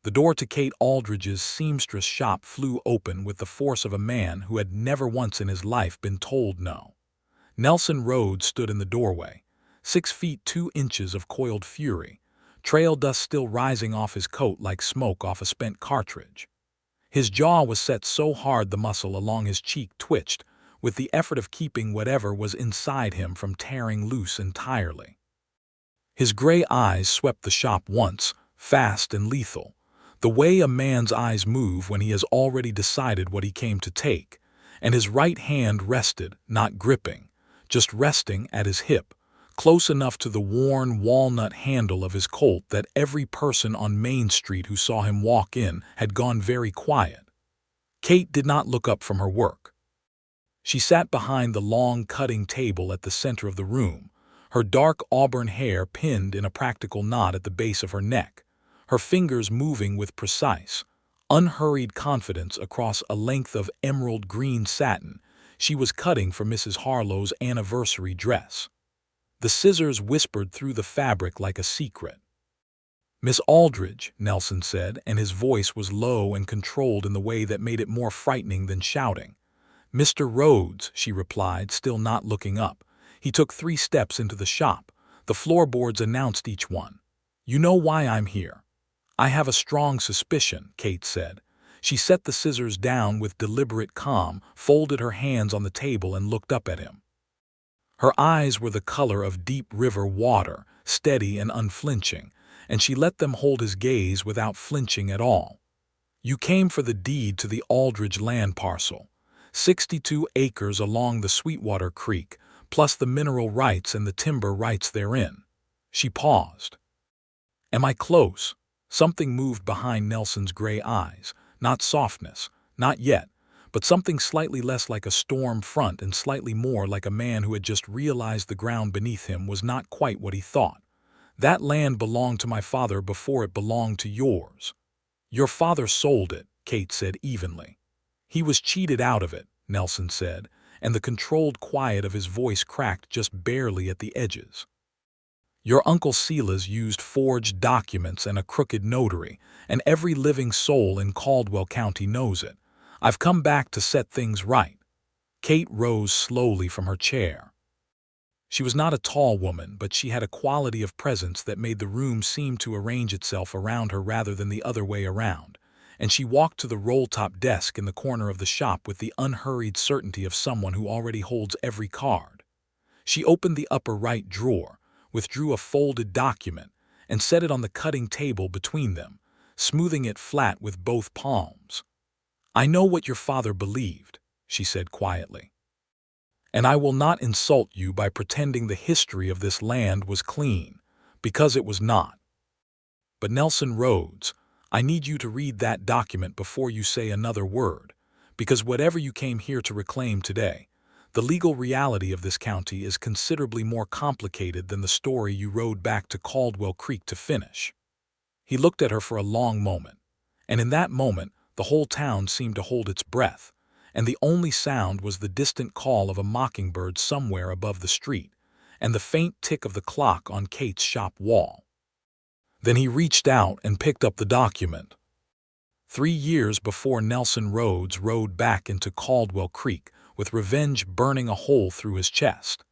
The door to Kate Aldridge's seamstress shop flew open with the force of a man who had never once in his life been told no. Nelson Rhodes stood in the doorway, 6 feet 2 inches of coiled fury, trail dust still rising off his coat like smoke off a spent cartridge. His jaw was set so hard the muscle along his cheek twitched, with the effort of keeping whatever was inside him from tearing loose entirely. His gray eyes swept the shop once, fast and lethal, the way a man's eyes move when he has already decided what he came to take, and his right hand rested, not gripping, just resting at his hip, close enough to the worn walnut handle of his Colt that every person on Main Street who saw him walk in had gone very quiet. Kate did not look up from her work. She sat behind the long cutting table at the center of the room, her dark auburn hair pinned in a practical knot at the base of her neck, her fingers moving with precise, unhurried confidence across a length of emerald green satin she was cutting for Mrs. Harlow's anniversary dress. The scissors whispered through the fabric like a secret. "Miss Aldridge," Nelson said, and his voice was low and controlled in the way that made it more frightening than shouting. "Mr. Rhodes," she replied, still not looking up. He took 3 steps into the shop. The floorboards announced each one. "You know why I'm here." "I have a strong suspicion," Kate said. She set the scissors down with deliberate calm, folded her hands on the table and looked up at him. Her eyes were the color of deep river water, steady and unflinching, and she let them hold his gaze without flinching at all. "You came for the deed to the Aldridge land parcel, 62 acres along the Sweetwater Creek, plus the mineral rights and the timber rights therein." She paused. "Am I close?" Something moved behind Nelson's gray eyes. Not softness, not yet, but something slightly less like a storm front and slightly more like a man who had just realized the ground beneath him was not quite what he thought. "That land belonged to my father before it belonged to yours." "Your father sold it," Kate said evenly. "He was cheated out of it," Nelson said, and the controlled quiet of his voice cracked just barely at the edges. "Your Uncle Silas used forged documents and a crooked notary, and every living soul in Caldwell County knows it. I've come back to set things right." Kate rose slowly from her chair. She was not a tall woman, but she had a quality of presence that made the room seem to arrange itself around her rather than the other way around, and she walked to the roll-top desk in the corner of the shop with the unhurried certainty of someone who already holds every card. She opened the upper right drawer, withdrew a folded document, and set it on the cutting table between them, smoothing it flat with both palms. "I know what your father believed," she said quietly. "And I will not insult you by pretending the history of this land was clean, because it was not. But Nelson Rhodes, I need you to read that document before you say another word, because whatever you came here to reclaim today, the legal reality of this county is considerably more complicated than the story you rode back to Caldwell Creek to finish." He looked at her for a long moment, and in that moment the whole town seemed to hold its breath, and the only sound was the distant call of a mockingbird somewhere above the street, and the faint tick of the clock on Kate's shop wall. Then he reached out and picked up the document. 3 years before Nelson Rhodes rode back into Caldwell Creek, with revenge burning a hole through his chest,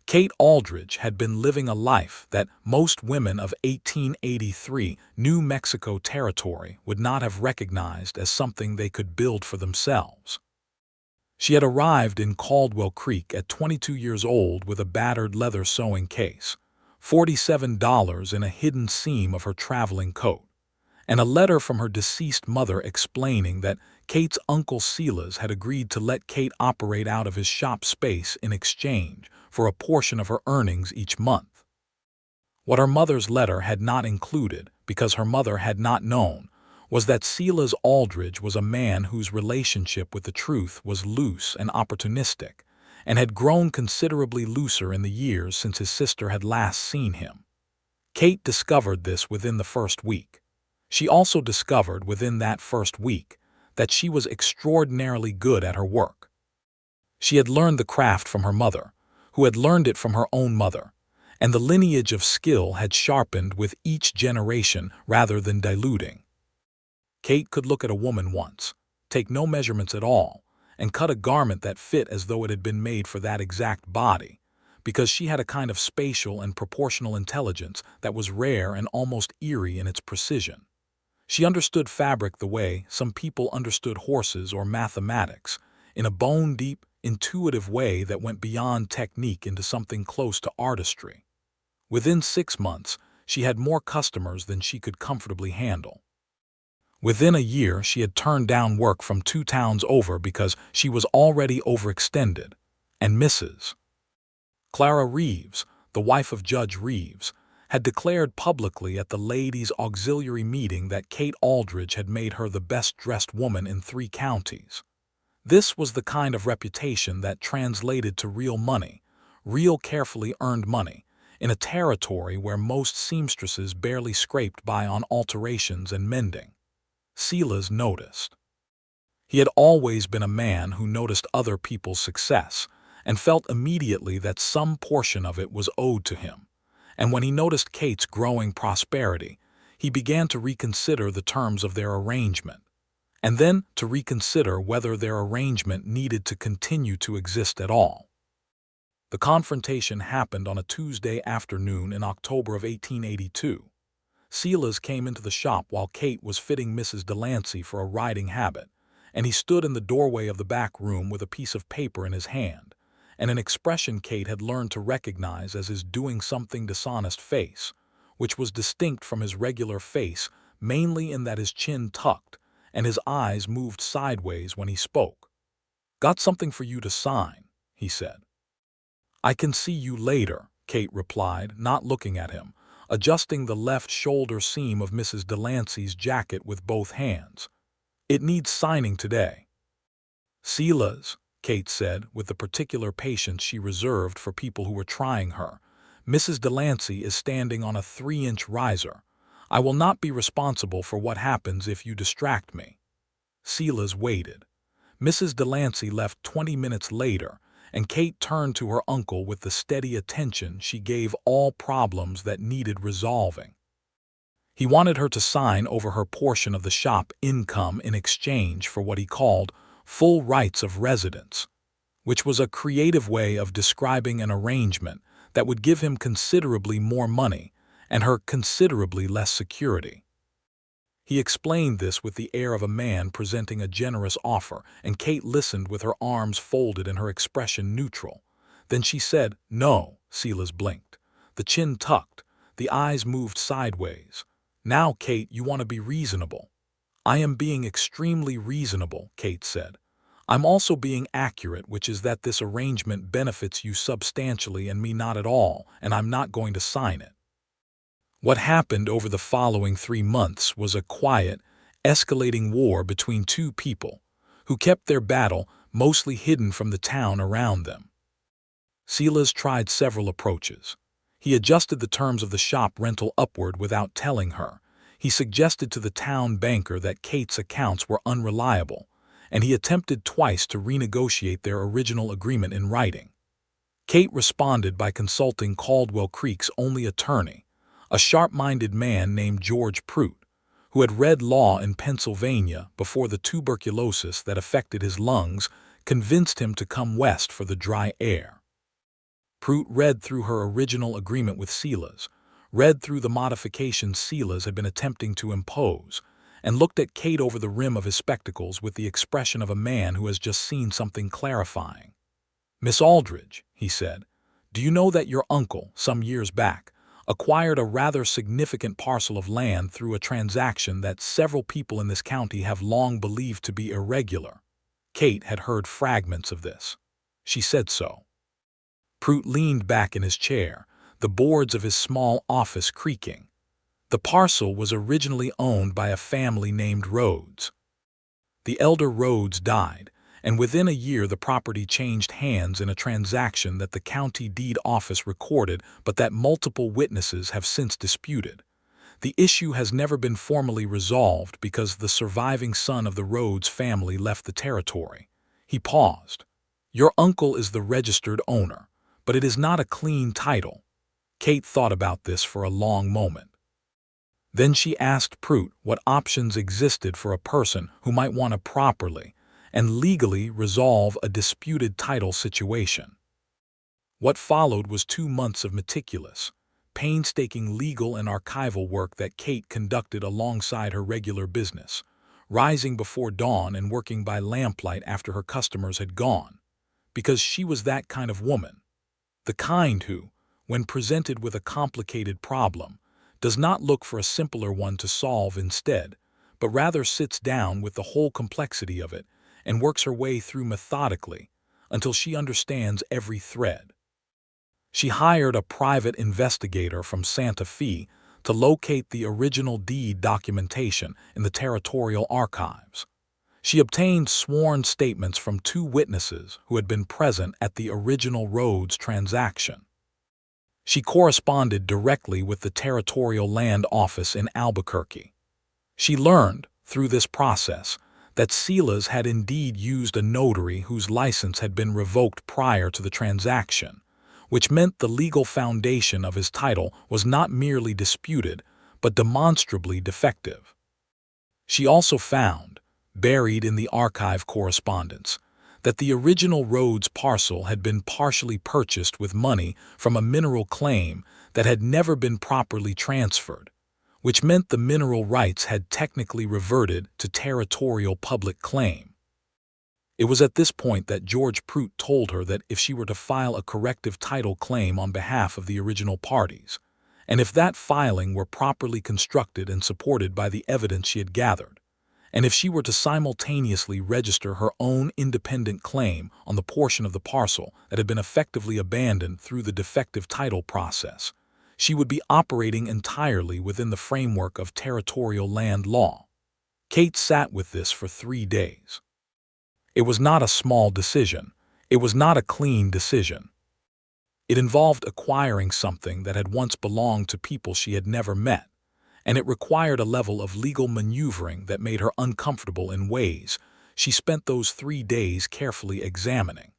Kate Aldridge had been living a life that most women of 1883 New Mexico territory would not have recognized as something they could build for themselves. She had arrived in Caldwell Creek at 22 years old with a battered leather sewing case, $47 in a hidden seam of her traveling coat, and a letter from her deceased mother explaining that Kate's Uncle Silas had agreed to let Kate operate out of his shop space in exchange for a portion of her earnings each month. What her mother's letter had not included, because her mother had not known, was that Silas Aldridge was a man whose relationship with the truth was loose and opportunistic, and had grown considerably looser in the years since his sister had last seen him. Kate discovered this within the first week. She also discovered within that first week that she was extraordinarily good at her work. She had learned the craft from her mother, who had learned it from her own mother, and the lineage of skill had sharpened with each generation rather than diluting. Kate could look at a woman once, take no measurements at all, and cut a garment that fit as though it had been made for that exact body, because she had a kind of spatial and proportional intelligence that was rare and almost eerie in its precision. She understood fabric the way some people understood horses or mathematics, in a bone-deep, intuitive way that went beyond technique into something close to artistry. Within 6 months, she had more customers than she could comfortably handle. Within a year, she had turned down work from 2 towns over because she was already overextended, and Mrs. Clara Reeves, the wife of Judge Reeves, had declared publicly at the ladies' auxiliary meeting that Kate Aldridge had made her the best-dressed woman in 3 counties. This was the kind of reputation that translated to real money, real carefully earned money, in a territory where most seamstresses barely scraped by on alterations and mending. Silas noticed. He had always been a man who noticed other people's success and felt immediately that some portion of it was owed to him. And when he noticed Kate's growing prosperity, he began to reconsider the terms of their arrangement, and then to reconsider whether their arrangement needed to continue to exist at all. The confrontation happened on a Tuesday afternoon in October of 1882. Silas came into the shop while Kate was fitting Mrs. Delancey for a riding habit, and he stood in the doorway of the back room with a piece of paper in his hand, and an expression Kate had learned to recognize as his doing something dishonest face, which was distinct from his regular face mainly in that his chin tucked and his eyes moved sideways when he spoke. "Got something for you to sign," he said. "I can see you later," Kate replied, not looking at him, adjusting the left shoulder seam of Mrs. Delancey's jacket with both hands. "It needs signing today." "Silas," Kate said, with the particular patience she reserved for people who were trying her, "Mrs. Delancey is standing on a 3-inch riser. I will not be responsible for what happens if you distract me." Silas waited. Mrs. Delancey left 20 minutes later, and Kate turned to her uncle with the steady attention she gave all problems that needed resolving. He wanted her to sign over her portion of the shop income in exchange for what he called full rights of residence, which was a creative way of describing an arrangement that would give him considerably more money and her considerably less security. He explained this with the air of a man presenting a generous offer, and Kate listened with her arms folded and her expression neutral. Then she said, "No." Silas blinked. The chin tucked, the eyes moved sideways. "Now, Kate, you want to be reasonable." "I am being extremely reasonable," Kate said. "I'm also being accurate, which is that this arrangement benefits you substantially and me not at all, and I'm not going to sign it." What happened over the following 3 months was a quiet, escalating war between 2 people who kept their battle mostly hidden from the town around them. Silas tried several approaches. He adjusted the terms of the shop rental upward without telling her. He suggested to the town banker that Kate's accounts were unreliable, and he attempted twice to renegotiate their original agreement in writing. Kate responded by consulting Caldwell Creek's only attorney, a sharp-minded man named George Prout, who had read law in Pennsylvania before the tuberculosis that affected his lungs convinced him to come west for the dry air. Prout read through her original agreement with Silas, read through the modifications Silas had been attempting to impose, and looked at Kate over the rim of his spectacles with the expression of a man who has just seen something clarifying. "Miss Aldridge," he said, "do you know that your uncle, some years back, acquired a rather significant parcel of land through a transaction that several people in this county have long believed to be irregular?" Kate had heard fragments of this. She said so. Prout leaned back in his chair, the boards of his small office creaking. The parcel was originally owned by a family named Rhodes. The elder Rhodes died, and within a year the property changed hands in a transaction that the county deed office recorded but that multiple witnesses have since disputed. The issue has never been formally resolved because the surviving son of the Rhodes family left the territory. He paused. "Your uncle is the registered owner, but it is not a clean title." Kate thought about this for a long moment. Then she asked Prout what options existed for a person who might want to properly and legally resolve a disputed title situation. What followed was 2 months of meticulous, painstaking legal and archival work that Kate conducted alongside her regular business, rising before dawn and working by lamplight after her customers had gone, because she was that kind of woman, the kind who, when presented with a complicated problem, does not look for a simpler one to solve instead, but rather sits down with the whole complexity of it and works her way through methodically until she understands every thread. She hired a private investigator from Santa Fe to locate the original deed documentation in the territorial archives. She obtained sworn statements from 2 witnesses who had been present at the original Rhodes transaction. She corresponded directly with the Territorial Land Office in Albuquerque. She learned, through this process, that Silas had indeed used a notary whose license had been revoked prior to the transaction, which meant the legal foundation of his title was not merely disputed, but demonstrably defective. She also found, buried in the archive correspondence, that the original Rhodes parcel had been partially purchased with money from a mineral claim that had never been properly transferred, which meant the mineral rights had technically reverted to territorial public claim. It was at this point that George Prout told her that if she were to file a corrective title claim on behalf of the original parties, and if that filing were properly constructed and supported by the evidence she had gathered, and if she were to simultaneously register her own independent claim on the portion of the parcel that had been effectively abandoned through the defective title process, she would be operating entirely within the framework of territorial land law. Kate sat with this for 3 days. It was not a small decision. It was not a clean decision. It involved acquiring something that had once belonged to people she had never met, and it required a level of legal maneuvering that made her uncomfortable in ways she spent those 3 days carefully examining.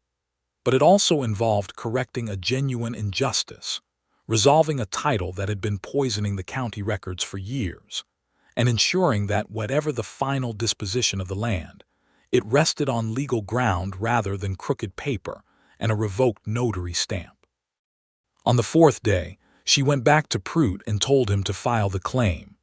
But it also involved correcting a genuine injustice, resolving a title that had been poisoning the county records for years, and ensuring that whatever the final disposition of the land, it rested on legal ground rather than crooked paper and a revoked notary stamp. On the 4th day, she went back to Prout and told him to file the claim.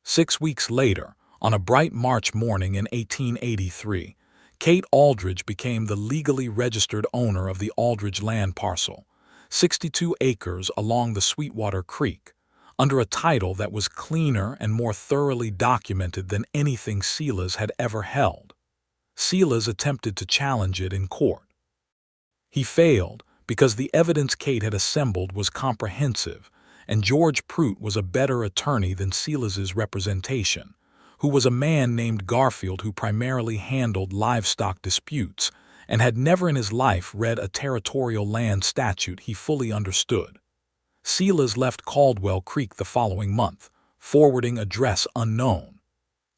6 weeks later, on a bright March morning in 1883, Kate Aldridge became the legally registered owner of the Aldridge land parcel, 62 acres along the Sweetwater Creek, under a title that was cleaner and more thoroughly documented than anything Silas had ever held. Silas attempted to challenge it in court. He failed because the evidence Kate had assembled was comprehensive, and George Prout was a better attorney than Silas's representation, who was a man named Garfield who primarily handled livestock disputes and had never in his life read a territorial land statute he fully understood. Silas left Caldwell Creek the following month, forwarding address unknown.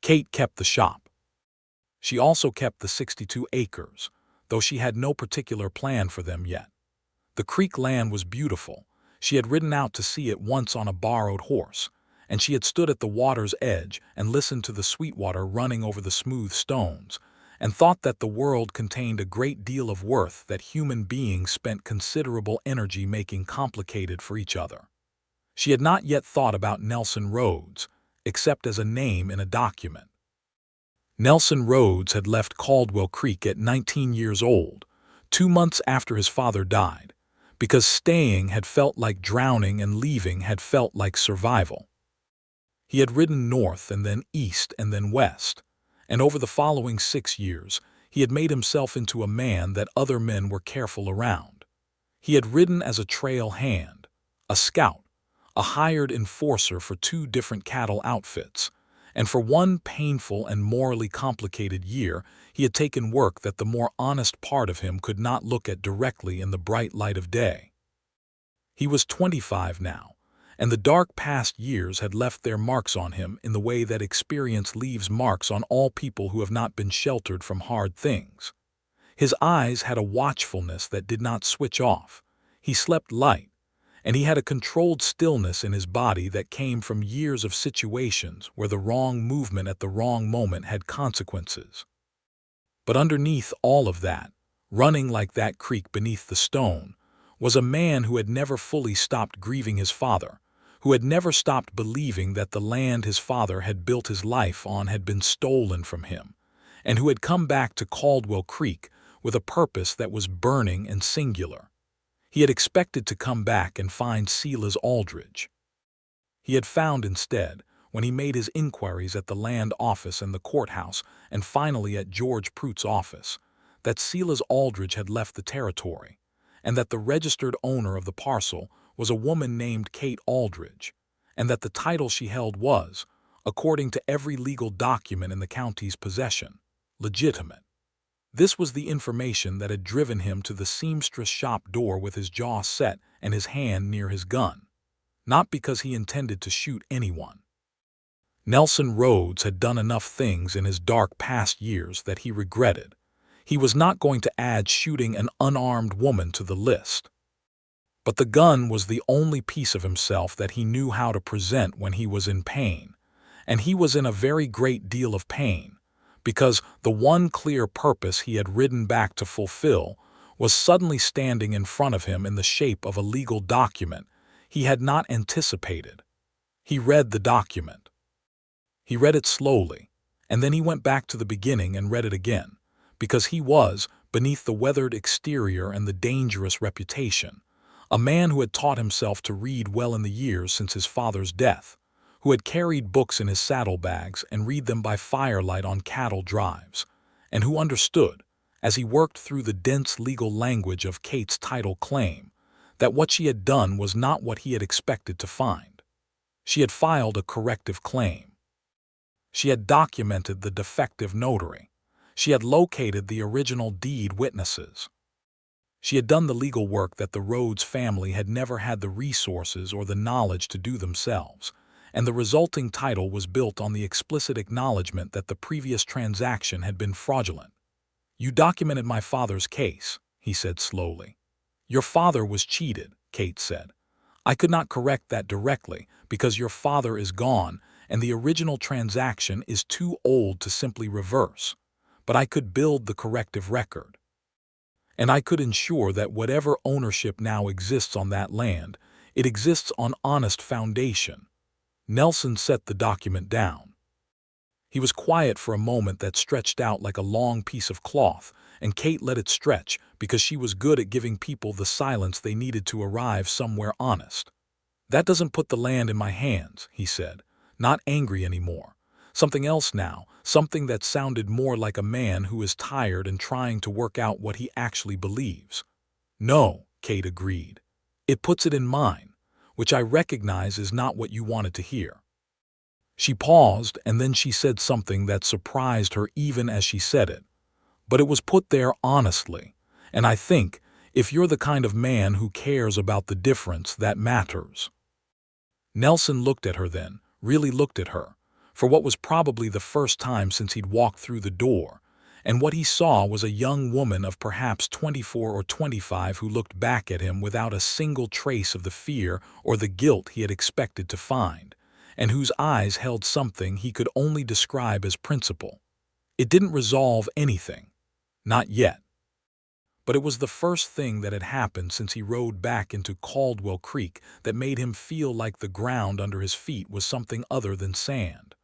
Kate kept the shop. She also kept the 62 acres, though she had no particular plan for them yet. The creek land was beautiful. She had ridden out to see it once on a borrowed horse, and she had stood at the water's edge and listened to the Sweetwater running over the smooth stones, and thought that the world contained a great deal of worth that human beings spent considerable energy making complicated for each other. She had not yet thought about Nelson Rhodes, except as a name in a document. Nelson Rhodes had left Caldwell Creek at 19 years old, 2 months after his father died, because staying had felt like drowning and leaving had felt like survival. He had ridden north and then east and then west, and over the following 6 years, he had made himself into a man that other men were careful around. He had ridden as a trail hand, a scout, a hired enforcer for 2 different cattle outfits, and for one painful and morally complicated year, he had taken work that the more honest part of him could not look at directly in the bright light of day. He was 25 now, and the dark past years had left their marks on him in the way that experience leaves marks on all people who have not been sheltered from hard things. His eyes had a watchfulness that did not switch off. He slept light, and he had a controlled stillness in his body that came from years of situations where the wrong movement at the wrong moment had consequences. But underneath all of that, running like that creek beneath the stone, was a man who had never fully stopped grieving his father, who had never stopped believing that the land his father had built his life on had been stolen from him, and who had come back to Caldwell Creek with a purpose that was burning and singular. He had expected to come back and find Kate Aldridge. He had found instead, when he made his inquiries at the land office and the courthouse, and finally at George Pruitt's office, that Kate Aldridge had left the territory, and that the registered owner of the parcel was a woman named Kate Aldridge, and that the title she held was, according to every legal document in the county's possession, legitimate. This was the information that had driven him to the seamstress shop door with his jaw set and his hand near his gun, not because he intended to shoot anyone. Nelson Rhodes had done enough things in his dark past years that he regretted. He was not going to add shooting an unarmed woman to the list. But the gun was the only piece of himself that he knew how to present when he was in pain, and he was in a very great deal of pain, because the one clear purpose he had ridden back to fulfill was suddenly standing in front of him in the shape of a legal document he had not anticipated. He read the document. He read it slowly, and then he went back to the beginning and read it again, because he was, beneath the weathered exterior and the dangerous reputation, a man who had taught himself to read well in the years since his father's death, who had carried books in his saddlebags and read them by firelight on cattle drives, and who understood, as he worked through the dense legal language of Kate's title claim, that what she had done was not what he had expected to find. She had filed a corrective claim. She had documented the defective notary. She had located the original deed witnesses. She had done the legal work that the Rhodes family had never had the resources or the knowledge to do themselves, and the resulting title was built on the explicit acknowledgement that the previous transaction had been fraudulent. "You documented my father's case," he said slowly. "Your father was cheated," Kate said. "I could not correct that directly because your father is gone and the original transaction is too old to simply reverse, but I could build the corrective record. And I could ensure that whatever ownership now exists on that land, it exists on honest foundation." Nelson set the document down. He was quiet for a moment that stretched out like a long piece of cloth, and Kate let it stretch because she was good at giving people the silence they needed to arrive somewhere honest. "That doesn't put the land in my hands," he said, not angry anymore. Something else now, something that sounded more like a man who is tired and trying to work out what he actually believes. "No," Kate agreed. "It puts it in mine, which I recognize is not what you wanted to hear." She paused, and then she said something that surprised her even as she said it. "But it was put there honestly, and I think, if you're the kind of man who cares about the difference, that matters." Nelson looked at her then, really looked at her, for what was probably the first time since he'd walked through the door, and what he saw was a young woman of perhaps 24 or 25 who looked back at him without a single trace of the fear or the guilt he had expected to find, and whose eyes held something he could only describe as principle. It didn't resolve anything. Not yet. But it was the first thing that had happened since he rode back into Caldwell Creek that made him feel like the ground under his feet was something other than sand.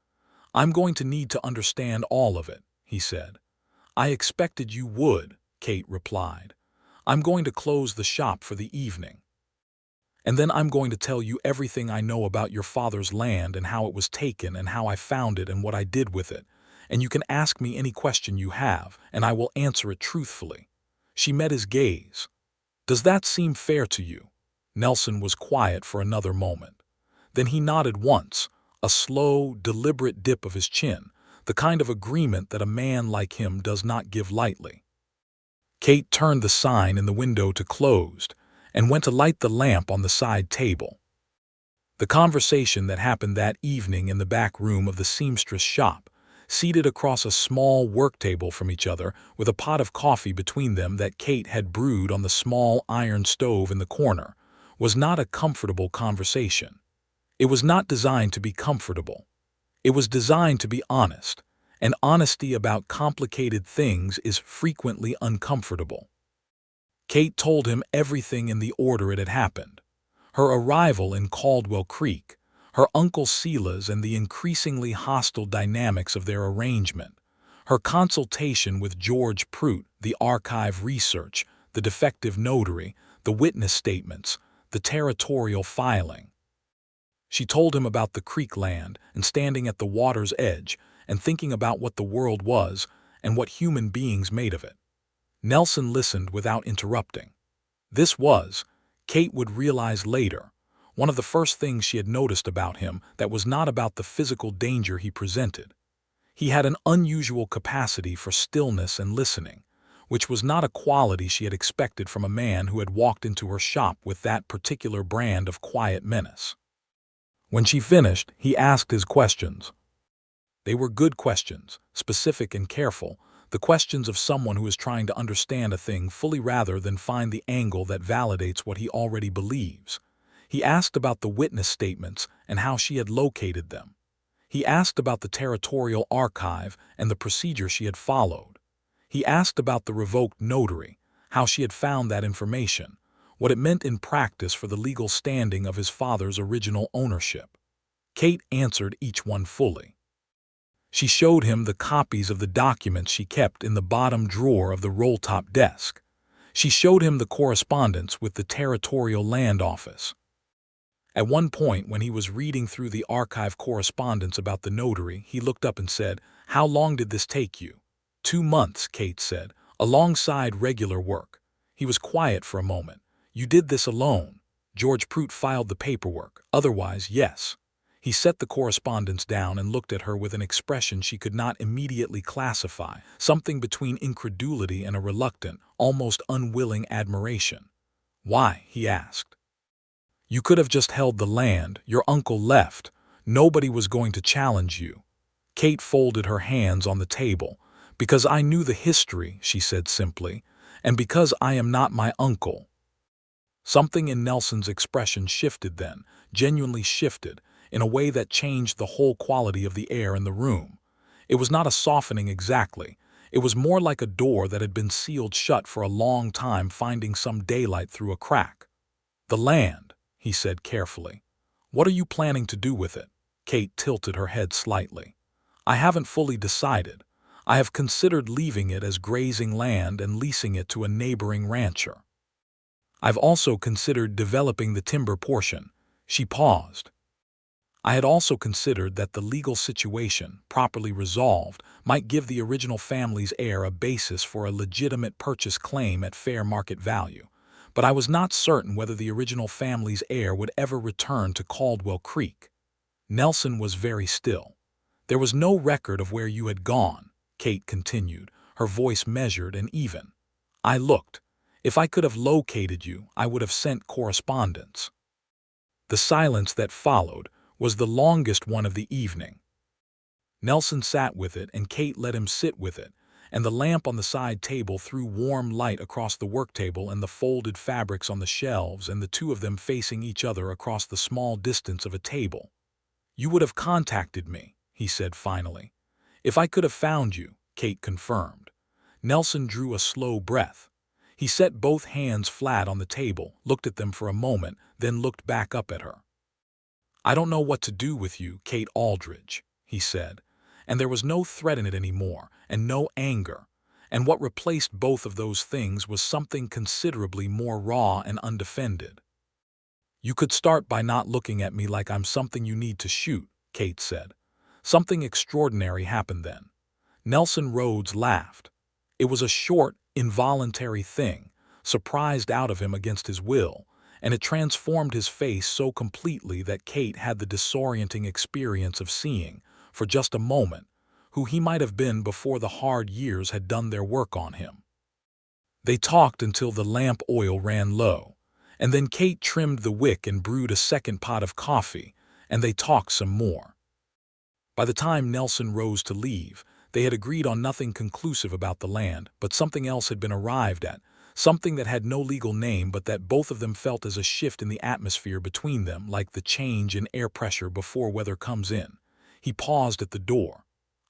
"I'm going to need to understand all of it," he said. "I expected you would," Kate replied. "I'm going to close the shop for the evening. And then I'm going to tell you everything I know about your father's land and how it was taken and how I found it and what I did with it. And you can ask me any question you have, and I will answer it truthfully." She met his gaze. "Does that seem fair to you?" Nelson was quiet for another moment. Then he nodded once, a slow, deliberate dip of his chin, the kind of agreement that a man like him does not give lightly. Kate turned the sign in the window to closed and went to light the lamp on the side table. The conversation that happened that evening in the back room of the seamstress shop, seated across a small work table from each other with a pot of coffee between them that Kate had brewed on the small iron stove in the corner, was not a comfortable conversation. It was not designed to be comfortable. It was designed to be honest, and honesty about complicated things is frequently uncomfortable. Kate told him everything in the order it had happened. Her arrival in Caldwell Creek, her Uncle Sela's and the increasingly hostile dynamics of their arrangement, her consultation with George Prout, the archive research, the defective notary, the witness statements, the territorial filing. She told him about the creek land and standing at the water's edge and thinking about what the world was and what human beings made of it. Nelson listened without interrupting. This was, Kate would realize later, one of the first things she had noticed about him that was not about the physical danger he presented. He had an unusual capacity for stillness and listening, which was not a quality she had expected from a man who had walked into her shop with that particular brand of quiet menace. When she finished, he asked his questions. They were good questions, specific and careful, the questions of someone who is trying to understand a thing fully rather than find the angle that validates what he already believes. He asked about the witness statements and how she had located them. He asked about the territorial archive and the procedure she had followed. He asked about the revoked notary, how she had found that information, what it meant in practice for the legal standing of his father's original ownership. Kate answered each one fully. She showed him the copies of the documents she kept in the bottom drawer of the roll-top desk. She showed him the correspondence with the Territorial Land Office. At one point, when he was reading through the archive correspondence about the notary, he looked up and said, "How long did this take you?" 2 months, Kate said, alongside regular work. He was quiet for a moment. "You did this alone?" George Prout filed the paperwork. "Otherwise, yes." He set the correspondence down and looked at her with an expression she could not immediately classify, something between incredulity and a reluctant, almost unwilling admiration. "Why?" he asked. "You could have just held the land. Your uncle left. Nobody was going to challenge you." Kate folded her hands on the table. "Because I knew the history," she said simply, "and because I am not my uncle." Something in Nelson's expression shifted then, genuinely shifted, in a way that changed the whole quality of the air in the room. It was not a softening exactly. It was more like a door that had been sealed shut for a long time finding some daylight through a crack. "The land," he said carefully. "What are you planning to do with it?" Kate tilted her head slightly. "I haven't fully decided. I have considered leaving it as grazing land and leasing it to a neighboring rancher. I've also considered developing the timber portion." She paused. "I had also considered that the legal situation, properly resolved, might give the original family's heir a basis for a legitimate purchase claim at fair market value, but I was not certain whether the original family's heir would ever return to Caldwell Creek." Nelson was very still. "There was no record of where you had gone," Kate continued, her voice measured and even. "I looked. If I could have located you, I would have sent correspondence." The silence that followed was the longest one of the evening. Nelson sat with it and Kate let him sit with it, and the lamp on the side table threw warm light across the work table and the folded fabrics on the shelves and the two of them facing each other across the small distance of a table. "You would have contacted me," he said finally. "If I could have found you," Kate confirmed. Nelson drew a slow breath. He set both hands flat on the table, looked at them for a moment, then looked back up at her. "I don't know what to do with you, Kate Aldridge," he said, and there was no threat in it anymore, and no anger, and what replaced both of those things was something considerably more raw and undefended. "You could start by not looking at me like I'm something you need to shoot," Kate said. Something extraordinary happened then. Nelson Rhodes laughed. It was a short, involuntary thing, surprised out of him against his will, and it transformed his face so completely that Kate had the disorienting experience of seeing, for just a moment, who he might have been before the hard years had done their work on him. They talked until the lamp oil ran low, and then Kate trimmed the wick and brewed a second pot of coffee, and they talked some more. By the time Nelson rose to leave, they had agreed on nothing conclusive about the land, but something else had been arrived at, something that had no legal name but that both of them felt as a shift in the atmosphere between them, like the change in air pressure before weather comes in. He paused at the door.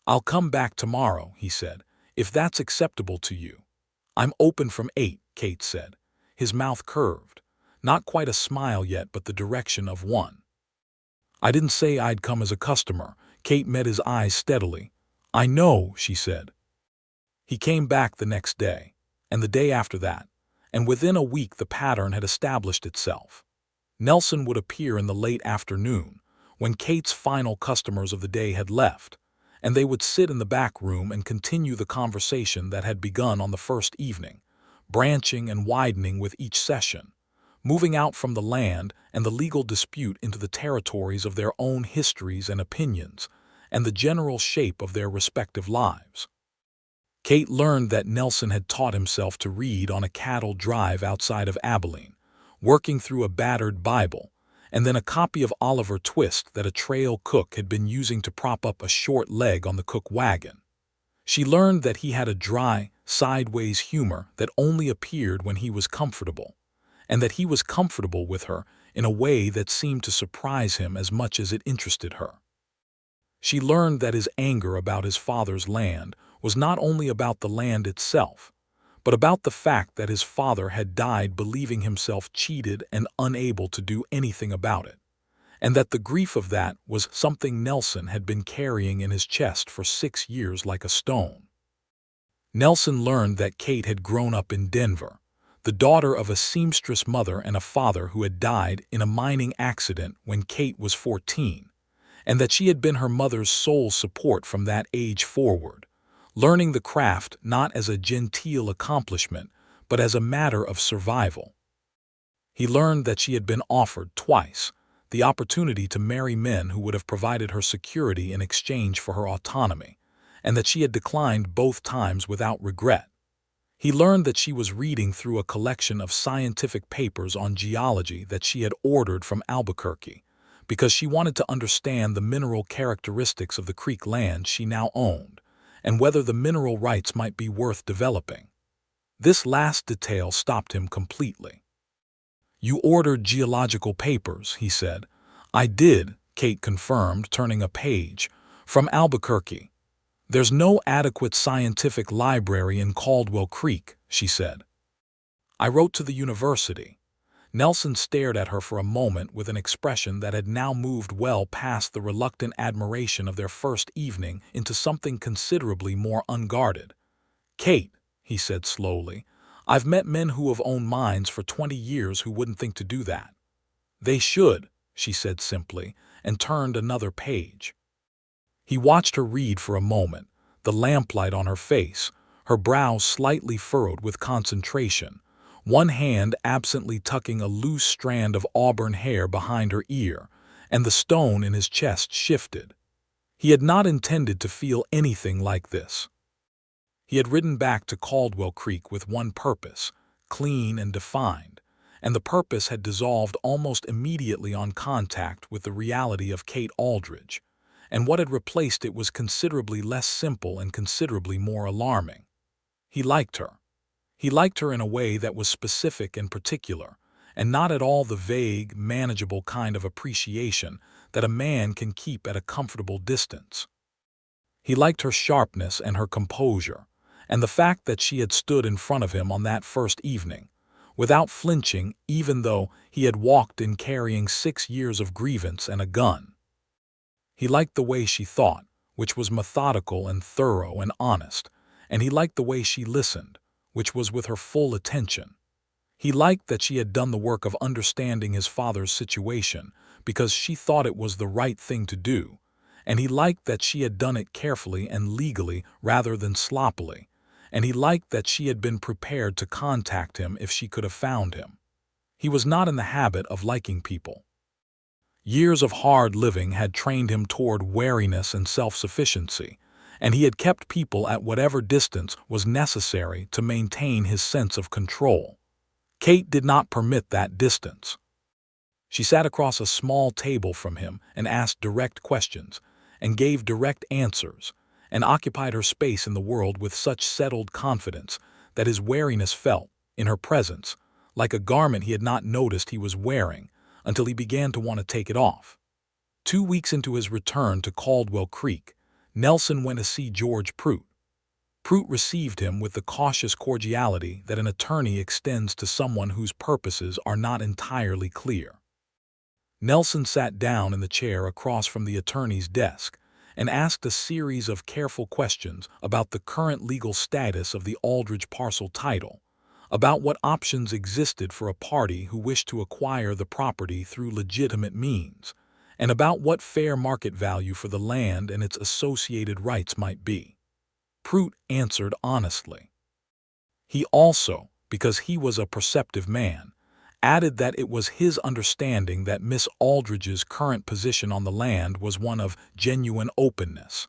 "I'll come back tomorrow," he said, "if that's acceptable to you." "I'm open from 8, Kate said. His mouth curved. Not quite a smile yet, but the direction of one. "I didn't say I'd come as a customer." Kate met his eyes steadily. "I know," she said. He came back the next day, and the day after that, and within a week the pattern had established itself. Nelson would appear in the late afternoon, when Kate's final customers of the day had left, and they would sit in the back room and continue the conversation that had begun on the first evening, branching and widening with each session, moving out from the land and the legal dispute into the territories of their own histories and opinions, and the general shape of their respective lives. Kate learned that Nelson had taught himself to read on a cattle drive outside of Abilene, working through a battered Bible, and then a copy of Oliver Twist that a trail cook had been using to prop up a short leg on the cook wagon. She learned that he had a dry, sideways humor that only appeared when he was comfortable, and that he was comfortable with her in a way that seemed to surprise him as much as it interested her. She learned that his anger about his father's land was not only about the land itself, but about the fact that his father had died believing himself cheated and unable to do anything about it, and that the grief of that was something Nelson had been carrying in his chest for 6 years like a stone. Nelson learned that Kate had grown up in Denver, the daughter of a seamstress mother and a father who had died in a mining accident when Kate was 14, and that she had been her mother's sole support from that age forward, learning the craft not as a genteel accomplishment, but as a matter of survival. He learned that she had been offered twice the opportunity to marry men who would have provided her security in exchange for her autonomy, and that she had declined both times without regret. He learned that she was reading through a collection of scientific papers on geology that she had ordered from Albuquerque, because she wanted to understand the mineral characteristics of the Creek land she now owned, and whether the mineral rights might be worth developing. This last detail stopped him completely. "You ordered geological papers," he said. "I did," Kate confirmed, turning a page. "From Albuquerque. There's no adequate scientific library in Caldwell Creek," she said. "I wrote to the university." Nelson stared at her for a moment with an expression that had now moved well past the reluctant admiration of their first evening into something considerably more unguarded. "Kate," he said slowly, "I've met men who have owned mines for 20 years who wouldn't think to do that." "They should," she said simply, and turned another page. He watched her read for a moment, the lamplight on her face, her brow slightly furrowed with concentration, one hand absently tucking a loose strand of auburn hair behind her ear, and the stone in his chest shifted. He had not intended to feel anything like this. He had ridden back to Caldwell Creek with one purpose, clean and defined, and the purpose had dissolved almost immediately on contact with the reality of Kate Aldridge, and what had replaced it was considerably less simple and considerably more alarming. He liked her. He liked her in a way that was specific and particular, and not at all the vague, manageable kind of appreciation that a man can keep at a comfortable distance. He liked her sharpness and her composure, and the fact that she had stood in front of him on that first evening, without flinching even though he had walked in carrying 6 years of grievance and a gun. He liked the way she thought, which was methodical and thorough and honest, and he liked the way she listened, which was with her full attention. He liked that she had done the work of understanding his father's situation because she thought it was the right thing to do, and he liked that she had done it carefully and legally rather than sloppily, and he liked that she had been prepared to contact him if she could have found him. He was not in the habit of liking people. Years of hard living had trained him toward wariness and self-sufficiency, and he had kept people at whatever distance was necessary to maintain his sense of control. Kate did not permit that distance. She sat across a small table from him and asked direct questions, and gave direct answers, and occupied her space in the world with such settled confidence that his wariness felt, in her presence, like a garment he had not noticed he was wearing until he began to want to take it off. 2 weeks into his return to Caldwell Creek, Nelson went to see George Prout. Prout received him with the cautious cordiality that an attorney extends to someone whose purposes are not entirely clear. Nelson sat down in the chair across from the attorney's desk and asked a series of careful questions about the current legal status of the Aldridge parcel title, about what options existed for a party who wished to acquire the property through legitimate means, and about what fair market value for the land and its associated rights might be. Prout answered honestly. He also, because he was a perceptive man, added that it was his understanding that Miss Aldridge's current position on the land was one of genuine openness,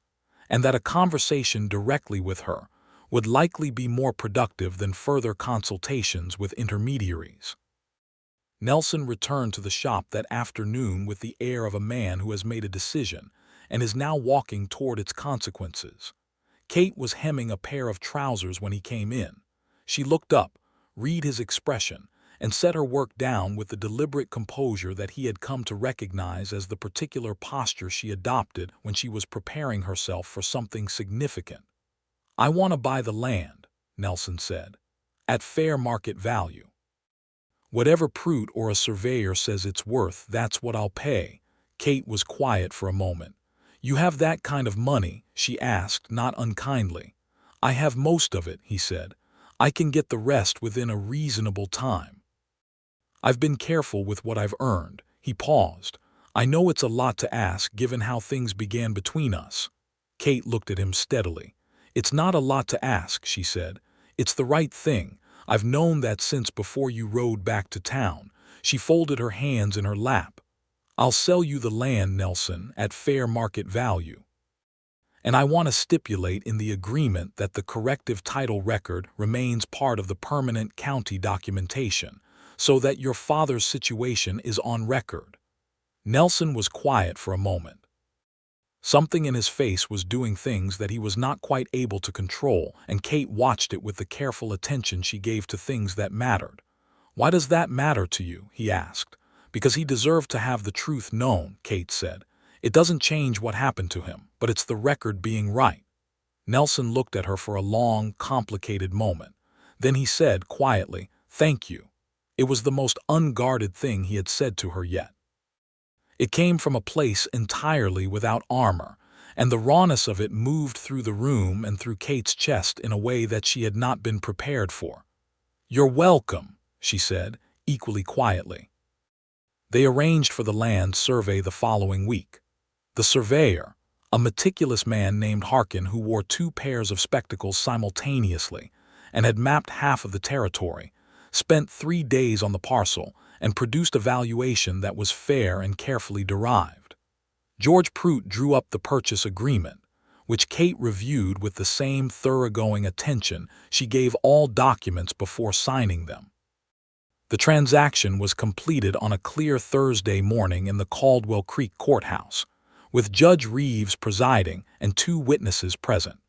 and that a conversation directly with her would likely be more productive than further consultations with intermediaries. Nelson returned to the shop that afternoon with the air of a man who has made a decision and is now walking toward its consequences. Kate was hemming a pair of trousers when he came in. She looked up, read his expression, and set her work down with the deliberate composure that he had come to recognize as the particular posture she adopted when she was preparing herself for something significant. "I want to buy the land," Nelson said, "at fair market value. Whatever Prout or a surveyor says it's worth, that's what I'll pay." Kate was quiet for a moment. "You have that kind of money?" she asked, not unkindly. "I have most of it," he said. "I can get the rest within a reasonable time. I've been careful with what I've earned." He paused. "I know it's a lot to ask given how things began between us." Kate looked at him steadily. "It's not a lot to ask," she said. "It's the right thing. I've known that since before you rode back to town." She folded her hands in her lap. "I'll sell you the land, Nelson, at fair market value. And I want to stipulate in the agreement that the corrective title record remains part of the permanent county documentation, so that your father's situation is on record." Nelson was quiet for a moment. Something in his face was doing things that he was not quite able to control, and Kate watched it with the careful attention she gave to things that mattered. "Why does that matter to you?" he asked. "Because he deserved to have the truth known," Kate said. "It doesn't change what happened to him, but it's the record being right." Nelson looked at her for a long, complicated moment. Then he said quietly, "Thank you." It was the most unguarded thing he had said to her yet. It came from a place entirely without armor, and the rawness of it moved through the room and through Kate's chest in a way that she had not been prepared for. "You're welcome," she said, equally quietly. They arranged for the land survey the following week. The surveyor, a meticulous man named Harkin who wore 2 pairs of spectacles simultaneously and had mapped half of the territory, spent 3 days on the parcel and produced a valuation that was fair and carefully derived. George Prout drew up the purchase agreement, which Kate reviewed with the same thoroughgoing attention she gave all documents before signing them. The transaction was completed on a clear Thursday morning in the Caldwell Creek courthouse, with Judge Reeves presiding and 2 witnesses present.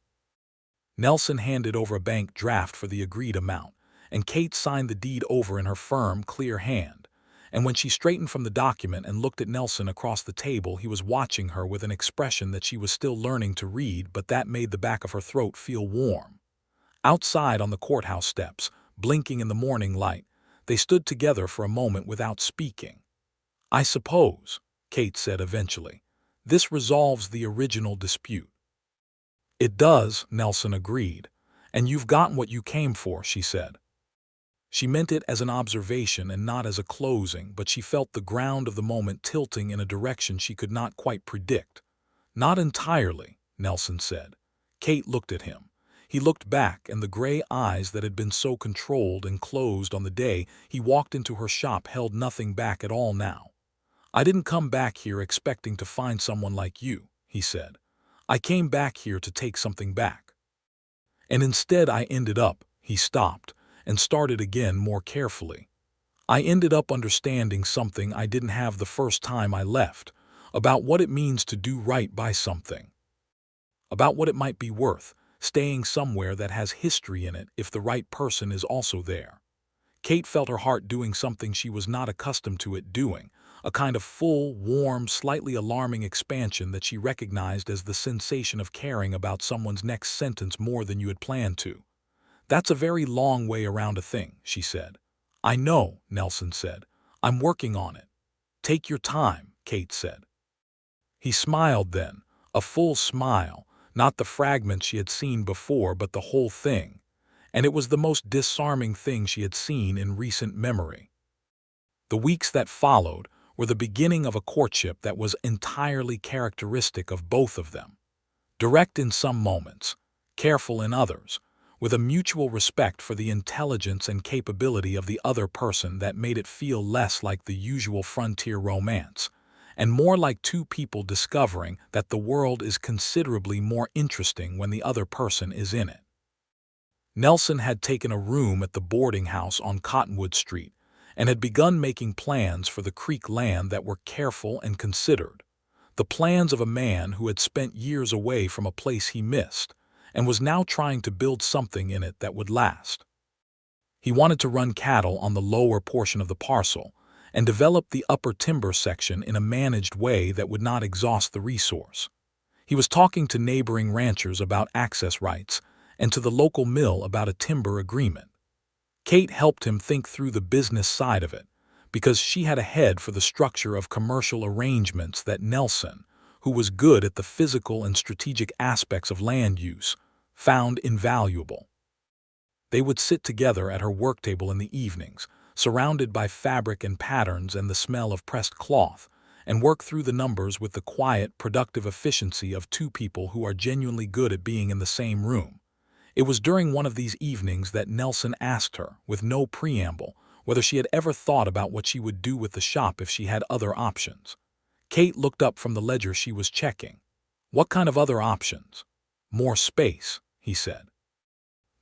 Nelson handed over a bank draft for the agreed amount, and Kate signed the deed over in her firm, clear hand. And when she straightened from the document and looked at Nelson across the table, he was watching her with an expression that she was still learning to read, but that made the back of her throat feel warm. Outside on the courthouse steps, blinking in the morning light, they stood together for a moment without speaking. "I suppose," Kate said eventually, "this resolves the original dispute." "It does," Nelson agreed. "And you've gotten what you came for," she said. She meant it as an observation and not as a closing, but she felt the ground of the moment tilting in a direction she could not quite predict. "Not entirely," Nelson said. Kate looked at him. He looked back, and the gray eyes that had been so controlled and closed on the day he walked into her shop held nothing back at all now. "I didn't come back here expecting to find someone like you," he said. "I came back here to take something back. And instead I ended up," he stopped, and started again more carefully. "I ended up understanding something I didn't have the first time I left, about what it means to do right by something. About what it might be worth, staying somewhere that has history in it if the right person is also there. Kate felt her heart doing something she was not accustomed to it doing, a kind of full, warm, slightly alarming expansion that she recognized as the sensation of caring about someone's next sentence more than you had planned to. "That's a very long way around a thing," she said. "I know," Nelson said. "I'm working on it." "Take your time," Kate said. He smiled then, a full smile, not the fragments she had seen before but the whole thing, and it was the most disarming thing she had seen in recent memory. The weeks that followed were the beginning of a courtship that was entirely characteristic of both of them. Direct in some moments, careful in others, with a mutual respect for the intelligence and capability of the other person that made it feel less like the usual frontier romance, and more like two people discovering that the world is considerably more interesting when the other person is in it. Nelson had taken a room at the boarding house on Cottonwood Street and had begun making plans for the creek land that were careful and considered, the plans of a man who had spent years away from a place he missed and was now trying to build something in it that would last. He wanted to run cattle on the lower portion of the parcel and develop the upper timber section in a managed way that would not exhaust the resource. He was talking to neighboring ranchers about access rights and to the local mill about a timber agreement. Kate helped him think through the business side of it, because she had a head for the structure of commercial arrangements that Nelson, who was good at the physical and strategic aspects of land use, found invaluable. They would sit together at her work table in the evenings, surrounded by fabric and patterns and the smell of pressed cloth, and work through the numbers with the quiet, productive efficiency of two people who are genuinely good at being in the same room. It was during one of these evenings that Nelson asked her, with no preamble, whether she had ever thought about what she would do with the shop if she had other options. Kate looked up from the ledger she was checking. "What kind of other options?" "More space," he said.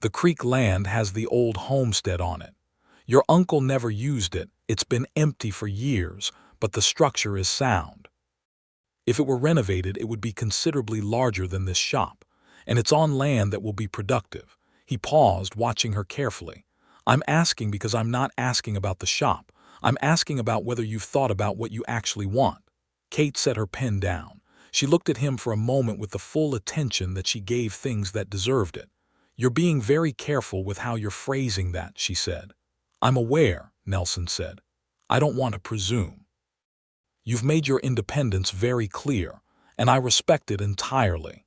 "The creek land has the old homestead on it. Your uncle never used it, it's been empty for years, but the structure is sound. If it were renovated, it would be considerably larger than this shop, and it's on land that will be productive." He paused, watching her carefully. "I'm asking because I'm not asking about the shop. I'm asking about whether you've thought about what you actually want." Kate set her pen down. She looked at him for a moment with the full attention that she gave things that deserved it. "You're being very careful with how you're phrasing that," she said. "I'm aware," Nelson said. "I don't want to presume. You've made your independence very clear, and I respect it entirely.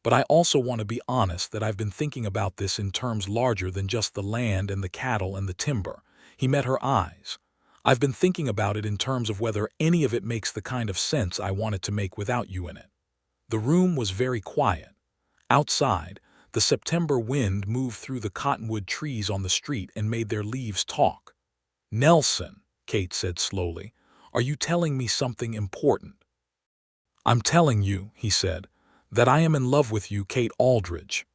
But I also want to be honest that I've been thinking about this in terms larger than just the land and the cattle and the timber." He met her eyes. "I've been thinking about it in terms of whether any of it makes the kind of sense I want it to make without you in it." The room was very quiet. Outside, the September wind moved through the cottonwood trees on the street and made their leaves talk. "Nelson," Kate said slowly, "are you telling me something important?" "I'm telling you," he said, "that I am in love with you, Kate Aldridge.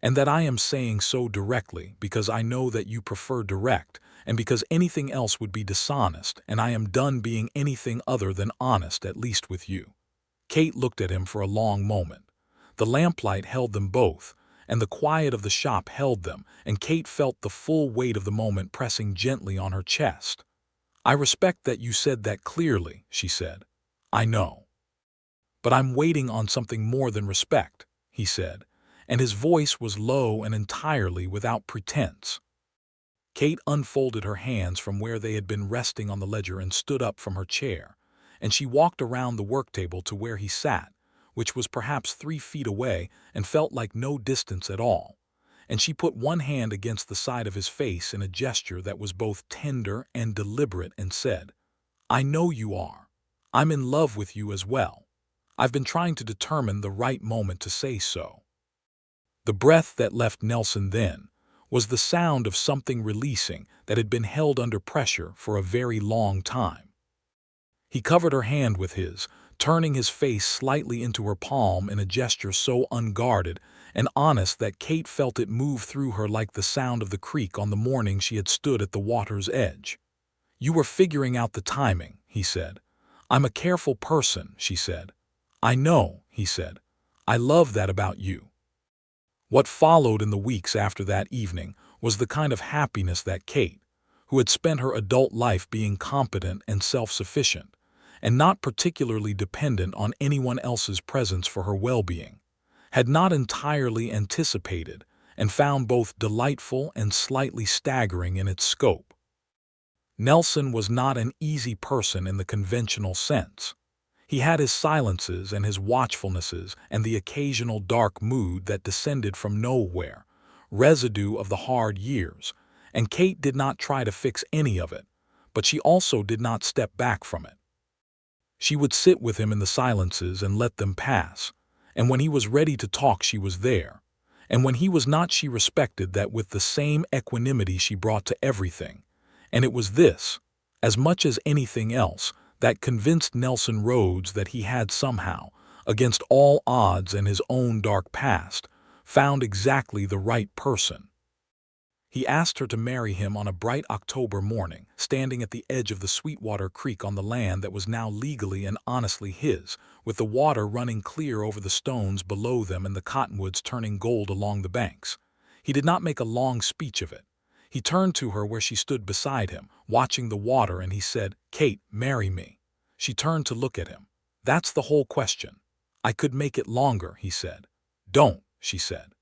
And that I am saying so directly because I know that you prefer direct, and because anything else would be dishonest, and I am done being anything other than honest, at least with you." Kate looked at him for a long moment. The lamplight held them both, and the quiet of the shop held them, and Kate felt the full weight of the moment pressing gently on her chest. "I respect that you said that clearly," she said. "I know. But I'm waiting on something more than respect," he said, and his voice was low and entirely without pretense. Kate unfolded her hands from where they had been resting on the ledger and stood up from her chair, and she walked around the work table to where he sat, which was perhaps 3 feet away and felt like no distance at all, and she put one hand against the side of his face in a gesture that was both tender and deliberate and said, "I know you are. I'm in love with you as well. I've been trying to determine the right moment to say so." The breath that left Nelson then was the sound of something releasing that had been held under pressure for a very long time. He covered her hand with his, turning his face slightly into her palm in a gesture so unguarded and honest that Kate felt it move through her like the sound of the creek on the morning she had stood at the water's edge. "You were figuring out the timing," he said. "I'm a careful person," she said. "I know," he said. "I love that about you." What followed in the weeks after that evening was the kind of happiness that Kate, who had spent her adult life being competent and self-sufficient, and not particularly dependent on anyone else's presence for her well-being, had not entirely anticipated and found both delightful and slightly staggering in its scope. Nelson was not an easy person in the conventional sense. He had his silences and his watchfulnesses and the occasional dark mood that descended from nowhere, residue of the hard years, and Kate did not try to fix any of it, but she also did not step back from it. She would sit with him in the silences and let them pass, and when he was ready to talk she was there, and when he was not she respected that with the same equanimity she brought to everything, and it was this, as much as anything else, that convinced Nelson Rhodes that he had somehow, against all odds and his own dark past, found exactly the right person. He asked her to marry him on a bright October morning, standing at the edge of the Sweetwater Creek on the land that was now legally and honestly his, with the water running clear over the stones below them and the cottonwoods turning gold along the banks. He did not make a long speech of it. He turned to her where she stood beside him, watching the water, and he said, "Kate, marry me." She turned to look at him. "That's the whole question." "I could make it longer," he said. "Don't," she said.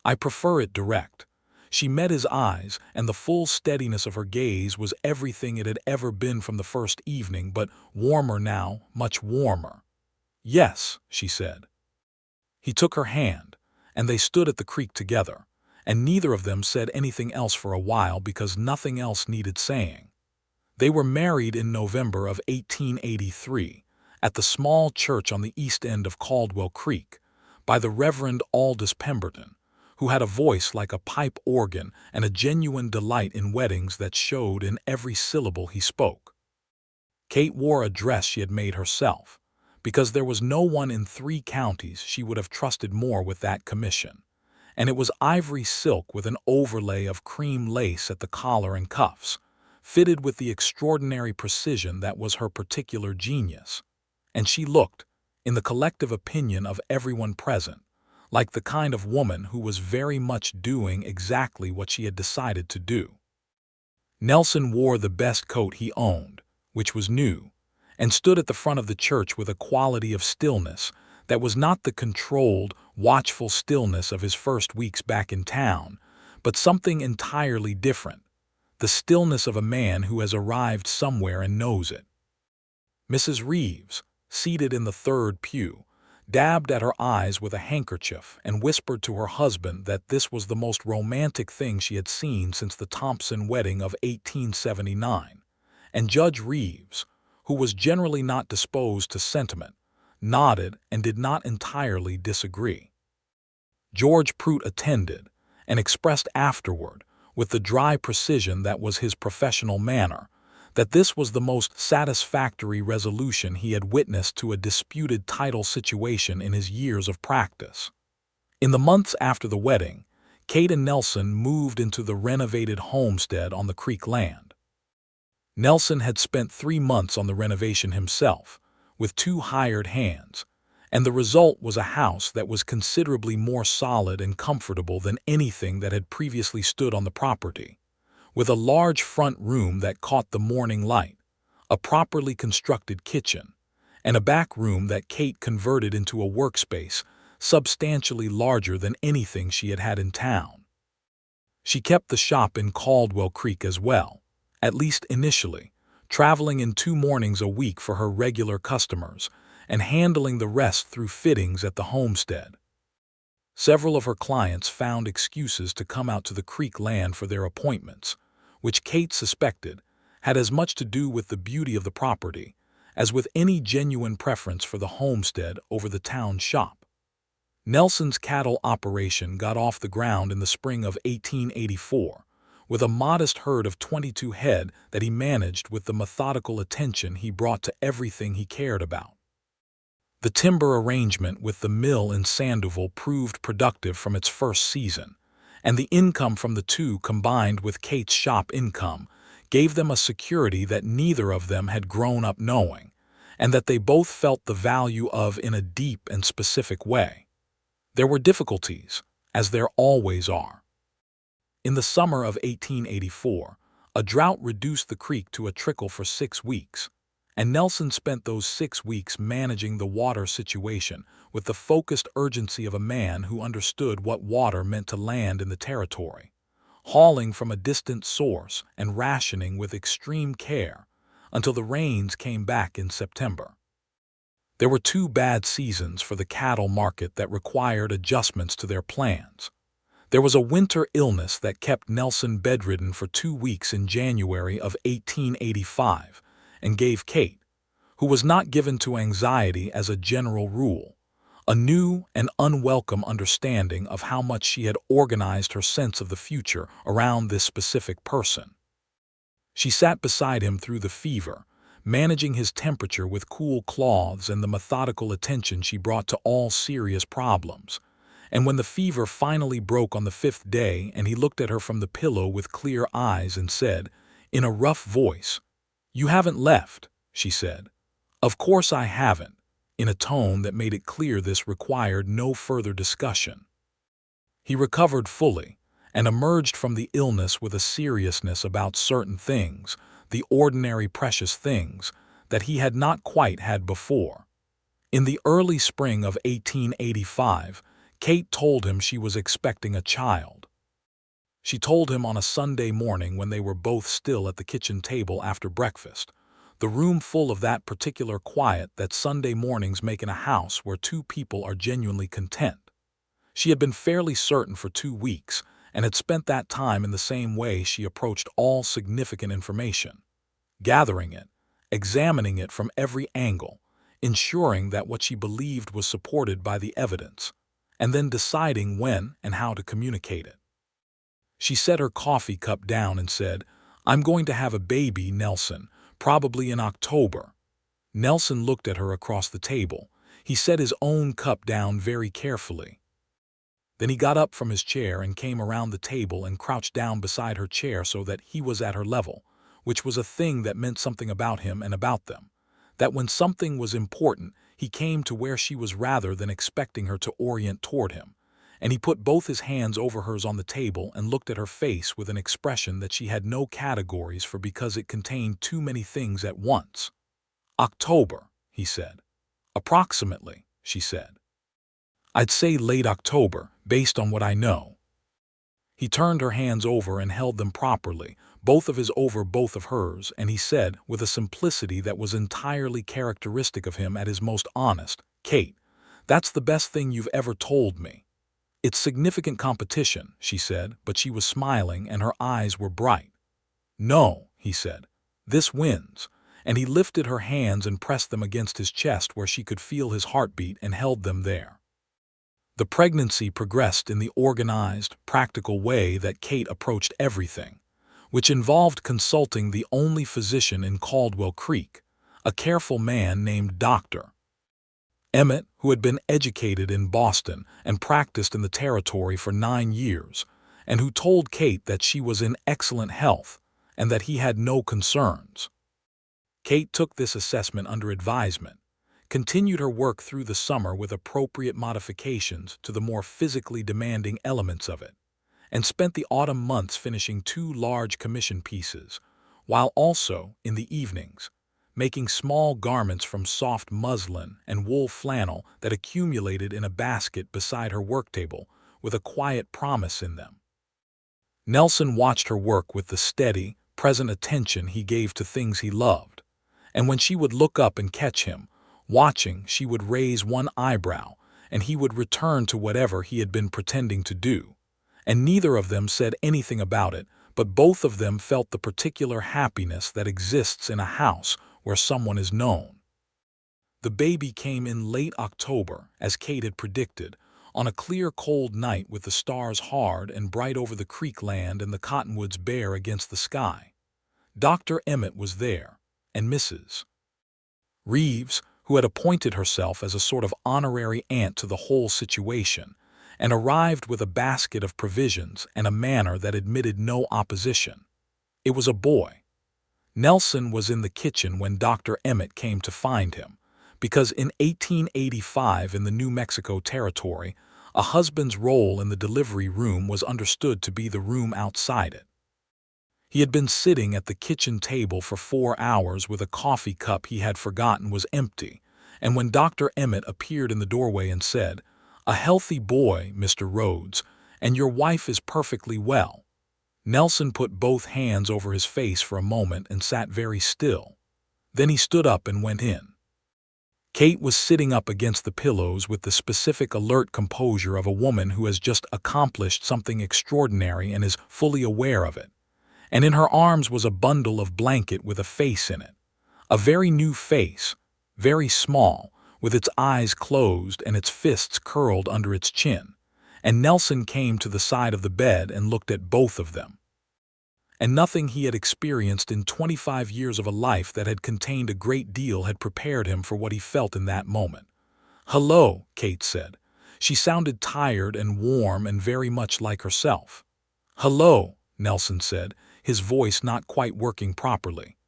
"I prefer it direct." She met his eyes, and the full steadiness of her gaze was everything it had ever been from the first evening, but warmer now, much warmer. "Yes," she said. He took her hand, and they stood at the creek together, and neither of them said anything else for a while because nothing else needed saying. They were married in November of 1883, at the small church on the east end of Caldwell Creek, by the Reverend Aldous Pemberton, who had a voice like a pipe organ and a genuine delight in weddings that showed in every syllable he spoke. Kate wore a dress she had made herself, because there was no one in 3 counties she would have trusted more with that commission, and it was ivory silk with an overlay of cream lace at the collar and cuffs, fitted with the extraordinary precision that was her particular genius, and she looked, in the collective opinion of everyone present, like the kind of woman who was very much doing exactly what she had decided to do. Nelson wore the best coat he owned, which was new, and stood at the front of the church with a quality of stillness that was not the controlled, watchful stillness of his first weeks back in town, but something entirely different, the stillness of a man who has arrived somewhere and knows it. Mrs. Reeves, seated in the 3rd pew, dabbed at her eyes with a handkerchief and whispered to her husband that this was the most romantic thing she had seen since the Thompson wedding of 1879, and Judge Reeves, who was generally not disposed to sentiment, nodded and did not entirely disagree. George Prout attended, and expressed afterward, with the dry precision that was his professional manner, that this was the most satisfactory resolution he had witnessed to a disputed title situation in his years of practice. In the months after the wedding, Kate and Nelson moved into the renovated homestead on the creek land. Nelson had spent 3 months on the renovation himself, with 2 hired hands, and the result was a house that was considerably more solid and comfortable than anything that had previously stood on the property, with a large front room that caught the morning light, a properly constructed kitchen, and a back room that Kate converted into a workspace substantially larger than anything she had had in town. She kept the shop in Caldwell Creek as well, at least initially, traveling in 2 mornings a week for her regular customers and handling the rest through fittings at the homestead. Several of her clients found excuses to come out to the creek land for their appointments, which Kate suspected had as much to do with the beauty of the property as with any genuine preference for the homestead over the town shop. Nelson's cattle operation got off the ground in the spring of 1884, with a modest herd of 22 head that he managed with the methodical attention he brought to everything he cared about. The timber arrangement with the mill in Sandoval proved productive from its first season, and the income from the 2 combined with Kate's shop income gave them a security that neither of them had grown up knowing, and that they both felt the value of in a deep and specific way. There were difficulties, as there always are. In the summer of 1884, a drought reduced the creek to a trickle for 6 weeks, and Nelson spent those 6 weeks managing the water situation with the focused urgency of a man who understood what water meant to land in the territory, hauling from a distant source and rationing with extreme care until the rains came back in September. There were 2 bad seasons for the cattle market that required adjustments to their plans. There was a winter illness that kept Nelson bedridden for 2 weeks in January of 1885 and gave Kate, who was not given to anxiety as a general rule, a new and unwelcome understanding of how much she had organized her sense of the future around this specific person. She sat beside him through the fever, managing his temperature with cool cloths and the methodical attention she brought to all serious problems. And when the fever finally broke on the 5th day and he looked at her from the pillow with clear eyes and said, in a rough voice, "You haven't left," she said. "Of course I haven't," in a tone that made it clear this required no further discussion. He recovered fully and emerged from the illness with a seriousness about certain things, the ordinary precious things, that he had not quite had before. In the early spring of 1885, Kate told him she was expecting a child. She told him on a Sunday morning when they were both still at the kitchen table after breakfast, the room full of that particular quiet that Sunday mornings make in a house where 2 people are genuinely content. She had been fairly certain for 2 weeks and had spent that time in the same way she approached all significant information, gathering it, examining it from every angle, ensuring that what she believed was supported by the evidence, and then deciding when and how to communicate it. She set her coffee cup down and said, "I'm going to have a baby, Nelson, probably in October." Nelson looked at her across the table. He set his own cup down very carefully. Then he got up from his chair and came around the table and crouched down beside her chair so that he was at her level, which was a thing that meant something about him and about them, that when something was important, he came to where she was rather than expecting her to orient toward him, and he put both his hands over hers on the table and looked at her face with an expression that she had no categories for because it contained too many things at once. "October," he said. "Approximately," she said. "I'd say late October, based on what I know." He turned her hands over and held them properly, both of his over both of hers, and he said, with a simplicity that was entirely characteristic of him at his most honest, "Kate, that's the best thing you've ever told me." "It's significant competition," she said, but she was smiling and her eyes were bright. "No," he said, "this wins," and he lifted her hands and pressed them against his chest where she could feel his heartbeat and held them there. The pregnancy progressed in the organized, practical way that Kate approached everything, which involved consulting the only physician in Caldwell Creek, a careful man named Dr. Emmett, who had been educated in Boston and practiced in the territory for 9 years, and who told Kate that she was in excellent health and that he had no concerns. Kate took this assessment under advisement, continued her work through the summer with appropriate modifications to the more physically demanding elements of it, and spent the autumn months finishing 2 large commission pieces, while also, in the evenings, making small garments from soft muslin and wool flannel that accumulated in a basket beside her work table with a quiet promise in them. Nelson watched her work with the steady, present attention he gave to things he loved, and when she would look up and catch him, watching, she would raise one eyebrow, and he would return to whatever he had been pretending to do, and neither of them said anything about it, but both of them felt the particular happiness that exists in a house where someone is known. The baby came in late October, as Kate had predicted, on a clear cold night with the stars hard and bright over the creek land and the cottonwoods bare against the sky. Dr. Emmett was there, and Mrs. Reeves, who had appointed herself as a sort of honorary aunt to the whole situation, and arrived with a basket of provisions and a manner that admitted no opposition. It was a boy. Nelson was in the kitchen when Dr. Emmett came to find him, because in 1885 in the New Mexico Territory, A husband's role in the delivery room was understood to be the room outside it. He had been sitting at the kitchen table for 4 hours with a coffee cup he had forgotten was empty, and when Dr. Emmett appeared in the doorway and said, "A healthy boy, Mr. Rhodes, and your wife is perfectly well," Nelson put both hands over his face for a moment and sat very still. Then he stood up and went in. Kate was sitting up against the pillows with the specific alert composure of a woman who has just accomplished something extraordinary and is fully aware of it. And in her arms was a bundle of blanket with a face in it. A very new face, very small, with its eyes closed and its fists curled under its chin. And Nelson came to the side of the bed and looked at both of them. And nothing he had experienced in 25 years of a life that had contained a great deal had prepared him for what he felt in that moment. "Hello," Kate said. She sounded tired and warm and very much like herself. "Hello," Nelson said, his voice not quite working properly.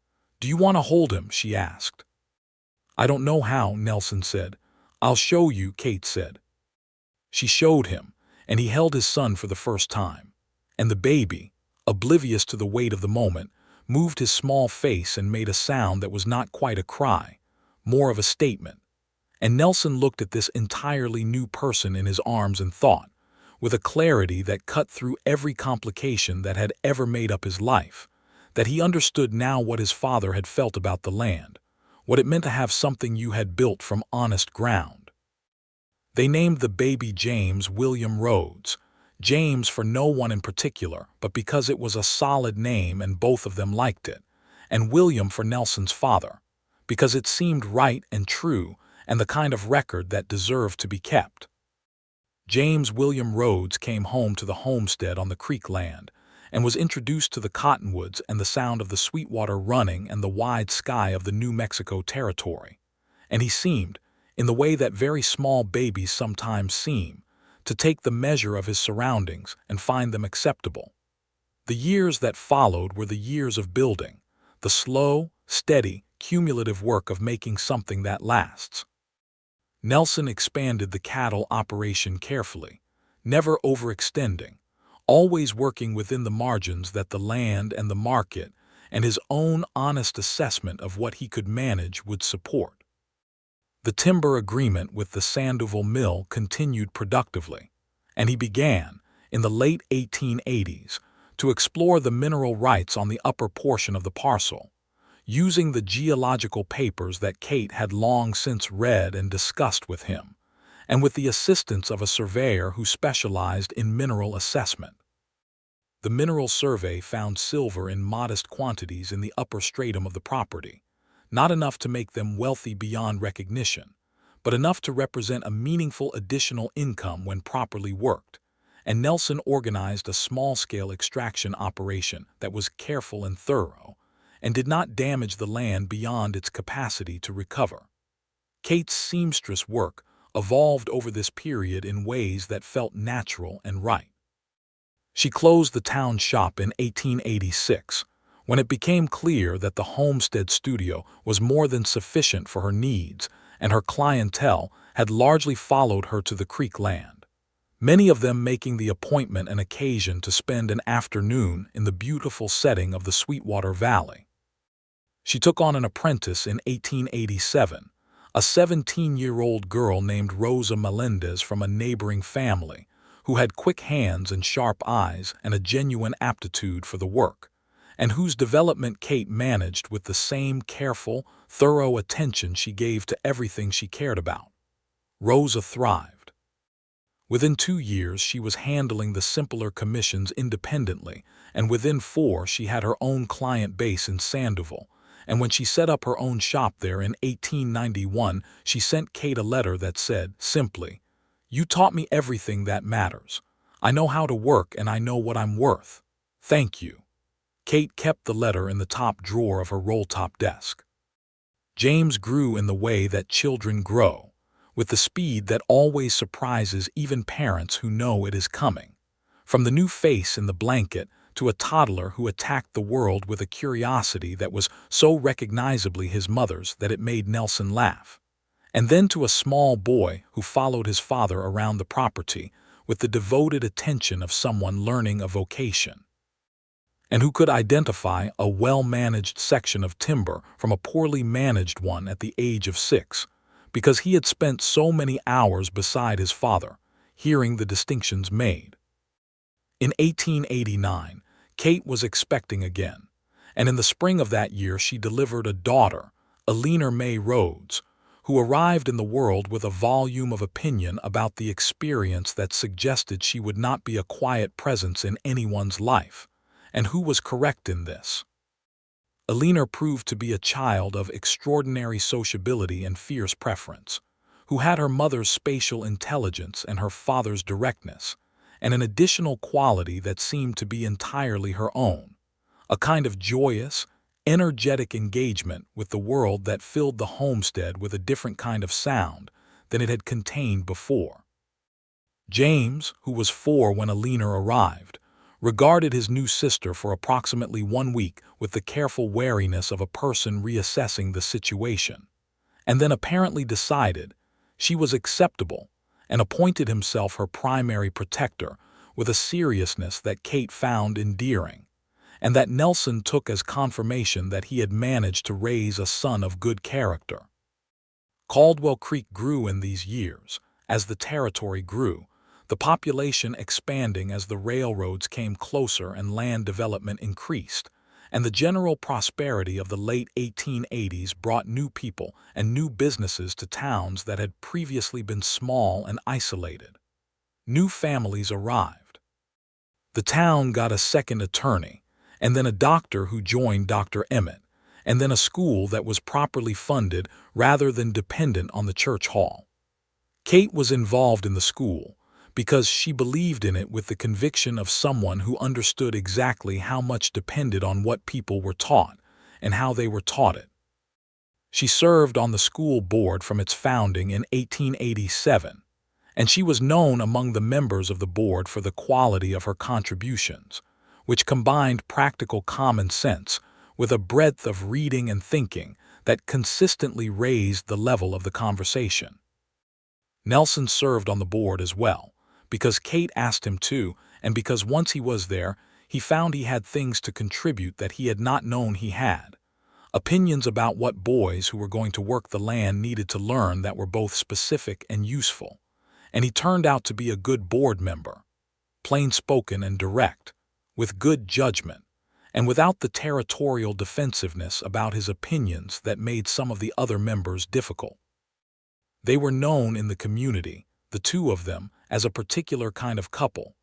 "Do you want to hold him?" she asked. "I don't know how," Nelson said. "I'll show you," Kate said. She showed him, and he held his son for the first time. And the baby, oblivious to the weight of the moment, moved his small face and made a sound that was not quite a cry, more of a statement. And Nelson looked at this entirely new person in his arms and thought, with a clarity that cut through every complication that had ever made up his life, that he understood now what his father had felt about the land, what it meant to have something you had built from honest ground. They named the baby James William Rhodes, James for no one in particular, but because it was a solid name and both of them liked it, and William for Nelson's father, because it seemed right and true and the kind of record that deserved to be kept. James William Rhodes came home to the homestead on the creek land and was introduced to the cottonwoods and the sound of the Sweetwater running and the wide sky of the New Mexico territory. And he seemed, in the way that very small babies sometimes seem, to take the measure of his surroundings and find them acceptable. The years that followed were the years of building, the slow, steady, cumulative work of making something that lasts. Nelson expanded the cattle operation carefully, never overextending, always working within the margins that the land and the market and his own honest assessment of what he could manage would support. The timber agreement with the Sandoval mill continued productively, and he began, in the late 1880s, to explore the mineral rights on the upper portion of the parcel, using the geological papers that Kate had long since read and discussed with him, and with the assistance of a surveyor who specialized in mineral assessment. The mineral survey found silver in modest quantities in the upper stratum of the property, not enough to make them wealthy beyond recognition, but enough to represent a meaningful additional income when properly worked, and Nelson organized a small-scale extraction operation that was careful and thorough, and did not damage the land beyond its capacity to recover. Kate's seamstress work evolved over this period in ways that felt natural and right. She closed the town shop in 1886, when it became clear that the homestead studio was more than sufficient for her needs, and her clientele had largely followed her to the creek land, many of them making the appointment an occasion to spend an afternoon in the beautiful setting of the Sweetwater Valley. She took on an apprentice in 1887, a 17-year-old girl named Rosa Melendez from a neighboring family, who had quick hands and sharp eyes and a genuine aptitude for the work, and whose development Kate managed with the same careful, thorough attention she gave to everything she cared about. Rosa thrived. Within 2 years she was handling the simpler commissions independently, and within 4 she had her own client base in Sandoval, and when she set up her own shop there in 1891 she sent Kate a letter that said, simply, "You taught me everything that matters. I know how to work and I know what I'm worth. Thank you." Kate kept the letter in the top drawer of her roll-top desk. James grew in the way that children grow, with the speed that always surprises even parents who know it is coming. From the new face in the blanket to a toddler who attacked the world with a curiosity that was so recognizably his mother's that it made Nelson laugh. and then to a small boy who followed his father around the property with the devoted attention of someone learning a vocation, and who could identify a well-managed section of timber from a poorly managed one at the age of 6, because he had spent so many hours beside his father, hearing the distinctions made. In 1889, Kate was expecting again, and in the spring of that year she delivered a daughter, Nelson Rhodes, who arrived in the world with a volume of opinion about the experience that suggested she would not be a quiet presence in anyone's life, and who was correct in this. Nelson proved to be a child of extraordinary sociability and fierce preference, who had her mother's spatial intelligence and her father's directness, and an additional quality that seemed to be entirely her own, a kind of joyous, energetic engagement with the world that filled the homestead with a different kind of sound than it had contained before. James, who was 4 when Nelson arrived, regarded his new sister for approximately 1 week with the careful wariness of a person reassessing the situation, and then apparently decided she was acceptable and appointed himself her primary protector with a seriousness that Kate found endearing, and that Nelson took as confirmation that he had managed to raise a son of good character. Caldwell Creek grew in these years, as the territory grew, the population expanding as the railroads came closer and land development increased, and the general prosperity of the late 1880s brought new people and new businesses to towns that had previously been small and isolated. New families arrived. The town got a second attorney, and then a doctor who joined Dr. Emmett, and then a school that was properly funded rather than dependent on the church hall. Kate was involved in the school because she believed in it with the conviction of someone who understood exactly how much depended on what people were taught and how they were taught it. She served on the school board from its founding in 1887, and she was known among the members of the board for the quality of her contributions, which combined practical common sense with a breadth of reading and thinking that consistently raised the level of the conversation. Nelson served on the board as well, because Kate asked him to, and because once he was there, he found he had things to contribute that he had not known he had. Opinions about what boys who were going to work the land needed to learn that were both specific and useful. And he turned out to be a good board member, plain-spoken and direct, with good judgment, and without the territorial defensiveness about his opinions that made some of the other members difficult. They were known in the community, the two of them, as a particular kind of couple,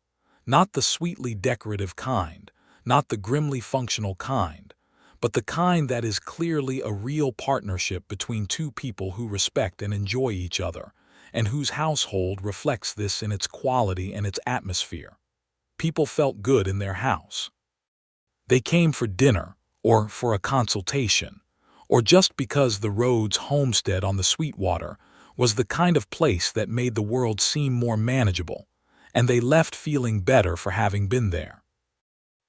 not the sweetly decorative kind, not the grimly functional kind, but the kind that is clearly a real partnership between two people who respect and enjoy each other, and whose household reflects this in its quality and its atmosphere. People felt good in their house. They came for dinner, or for a consultation, or just because the Rhodes homestead on the Sweetwater was the kind of place that made the world seem more manageable, and they left feeling better for having been there.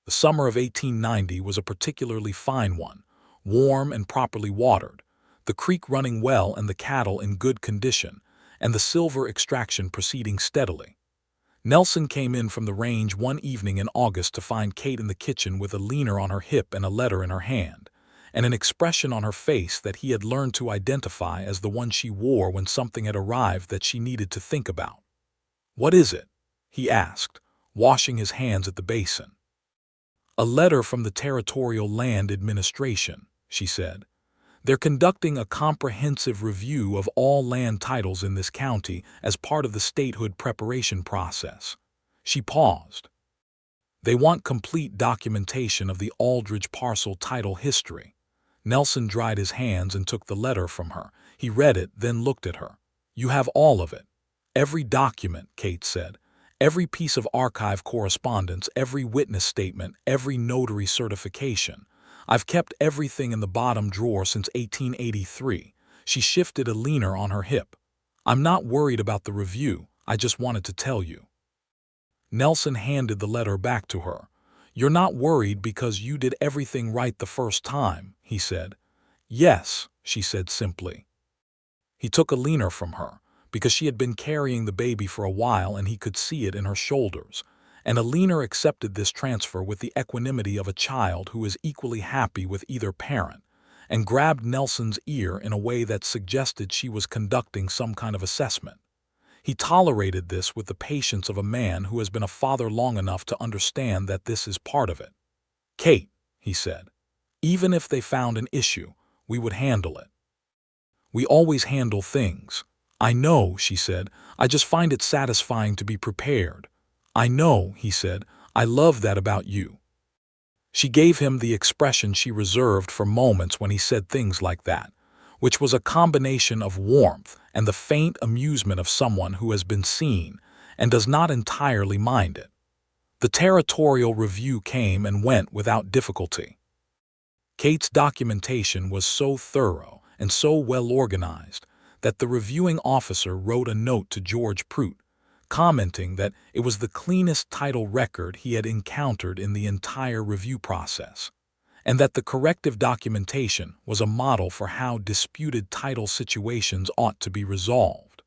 The summer of 1890 was a particularly fine one, warm and properly watered, the creek running well and the cattle in good condition, and the silver extraction proceeding steadily. Nelson came in from the range one evening in August to find Kate in the kitchen with a leaner on her hip and a letter in her hand, and an expression on her face that he had learned to identify as the one she wore when something had arrived that she needed to think about. "What is it?" he asked, washing his hands at the basin. "A letter from the Territorial Land Administration," she said. "They're conducting a comprehensive review of all land titles in this county as part of the statehood preparation process." She paused. "They want complete documentation of the Aldridge parcel title history." Nelson dried his hands and took the letter from her. He read it, then looked at her. "You have all of it." "Every document," Kate said. "Every piece of archive correspondence, every witness statement, every notary certification. I've kept everything in the bottom drawer since 1883. She shifted a leaner on her hip. "I'm not worried about the review. I just wanted to tell you." Nelson handed the letter back to her. "You're not worried because you did everything right the first time," he said. "Yes," she said simply. He took a leaner from her, because she had been carrying the baby for a while and he could see it in her shoulders, and a leaner accepted this transfer with the equanimity of a child who is equally happy with either parent, and grabbed Nelson's ear in a way that suggested she was conducting some kind of assessment. He tolerated this with the patience of a man who has been a father long enough to understand that this is part of it. "Kate," he said, "even if they found an issue, we would handle it. We always handle things." "I know," she said. "I just find it satisfying to be prepared." "I know," he said. "I love that about you." She gave him the expression she reserved for moments when he said things like that, which was a combination of warmth and the faint amusement of someone who has been seen and does not entirely mind it. The territorial review came and went without difficulty. Kate's documentation was so thorough and so well organized that the reviewing officer wrote a note to George Prout, commenting that it was the cleanest title record he had encountered in the entire review process, and that the corrective documentation was a model for how disputed title situations ought to be resolved.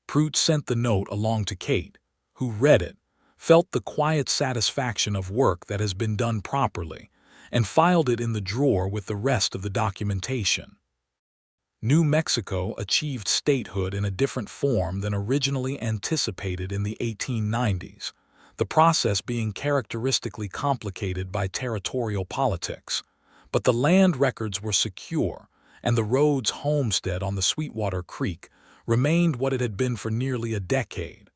Prout sent the note along to Kate, who read it, felt the quiet satisfaction of work that has been done properly, and filed it in the drawer with the rest of the documentation. New Mexico achieved statehood in a different form than originally anticipated in the 1890s, the process being characteristically complicated by territorial politics. But the land records were secure, and the Rhodes homestead on the Sweetwater Creek remained what it had been for nearly a decade: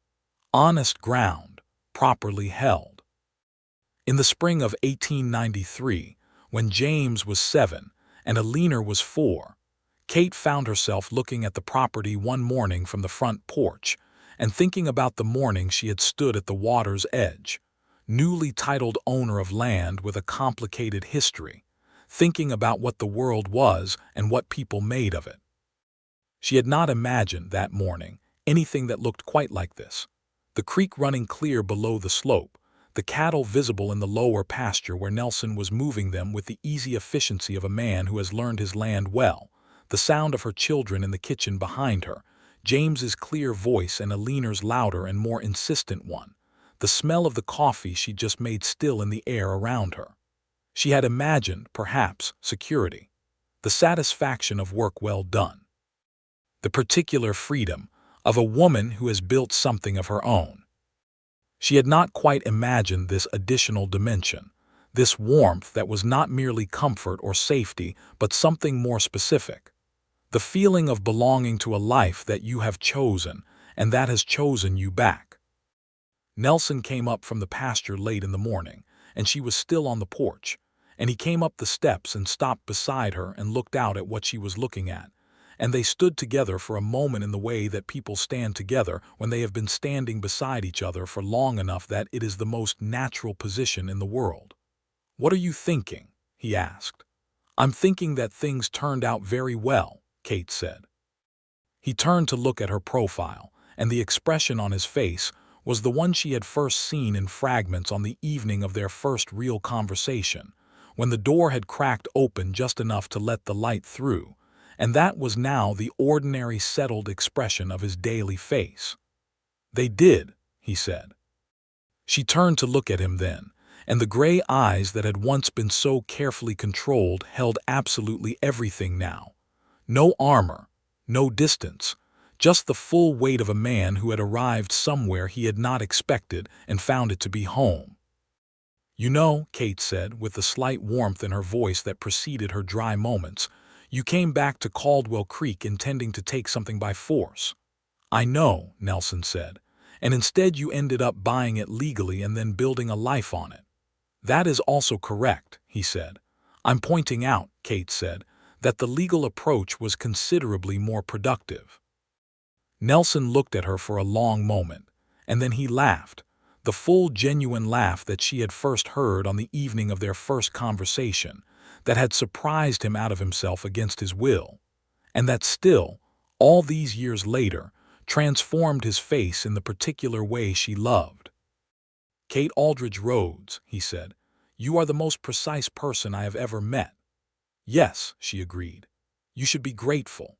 honest ground, properly held. In the spring of 1893, when James was 7 and Alina was 4, Kate found herself looking at the property one morning from the front porch and thinking about the morning she had stood at the water's edge, newly titled owner of land with a complicated history, thinking about what the world was and what people made of it. She had not imagined that morning anything that looked quite like this: the creek running clear below the slope, the cattle visible in the lower pasture where Nelson was moving them with the easy efficiency of a man who has learned his land well, the sound of her children in the kitchen behind her, James's clear voice and Alina's louder and more insistent one, the smell of the coffee she'd just made still in the air around her. She had imagined, perhaps, security, the satisfaction of work well done, the particular freedom of a woman who has built something of her own. She had not quite imagined this additional dimension, this warmth that was not merely comfort or safety but something more specific. The feeling of belonging to a life that you have chosen and that has chosen you back. Nelson came up from the pasture late in the morning, and she was still on the porch, and he came up the steps and stopped beside her and looked out at what she was looking at, and they stood together for a moment in the way that people stand together when they have been standing beside each other for long enough that it is the most natural position in the world. "What are you thinking?" he asked. "I'm thinking that things turned out very well," Kate said. He turned to look at her profile, and the expression on his face was the one she had first seen in fragments on the evening of their first real conversation, when the door had cracked open just enough to let the light through, and that was now the ordinary settled expression of his daily face. "They did," he said. She turned to look at him then, and the gray eyes that had once been so carefully controlled held absolutely everything now. No armor, no distance, just the full weight of a man who had arrived somewhere he had not expected and found it to be home. "You know," Kate said, with the slight warmth in her voice that preceded her dry moments, "you came back to Caldwell Creek intending to take something by force." "I know," Nelson said, "and instead you ended up buying it legally and then building a life on it." "That is also correct," he said. "I'm pointing out," Kate said, "that the legal approach was considerably more productive." Nelson looked at her for a long moment, and then he laughed, the full genuine laugh that she had first heard on the evening of their first conversation, that had surprised him out of himself against his will, and that still, all these years later, transformed his face in the particular way she loved. "Kate Aldridge Rhodes," he said, "you are the most precise person I have ever met." "Yes," she agreed. "You should be grateful."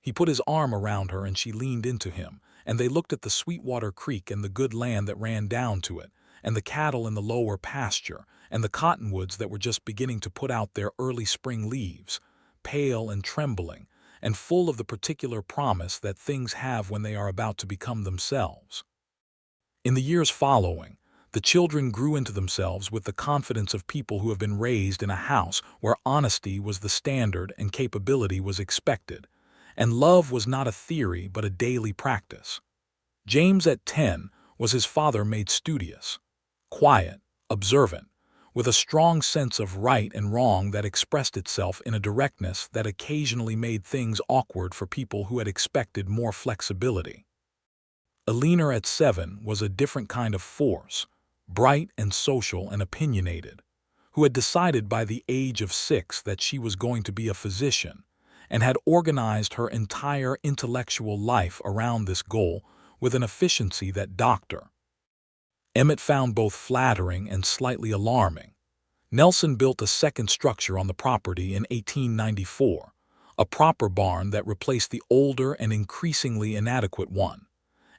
He put his arm around her and she leaned into him, and they looked at the Sweetwater Creek and the good land that ran down to it, and the cattle in the lower pasture, and the cottonwoods that were just beginning to put out their early spring leaves, pale and trembling, and full of the particular promise that things have when they are about to become themselves. In the years following, the children grew into themselves with the confidence of people who have been raised in a house where honesty was the standard and capability was expected, and love was not a theory but a daily practice. James at 10 was his father made studious, quiet, observant, with a strong sense of right and wrong that expressed itself in a directness that occasionally made things awkward for people who had expected more flexibility. Eleanor at 7 was a different kind of force, bright and social and opinionated, who had decided by the age of 6 that she was going to be a physician, and had organized her entire intellectual life around this goal with an efficiency that Dr. Emmett found both flattering and slightly alarming. Nelson built a second structure on the property in 1894, a proper barn that replaced the older and increasingly inadequate one,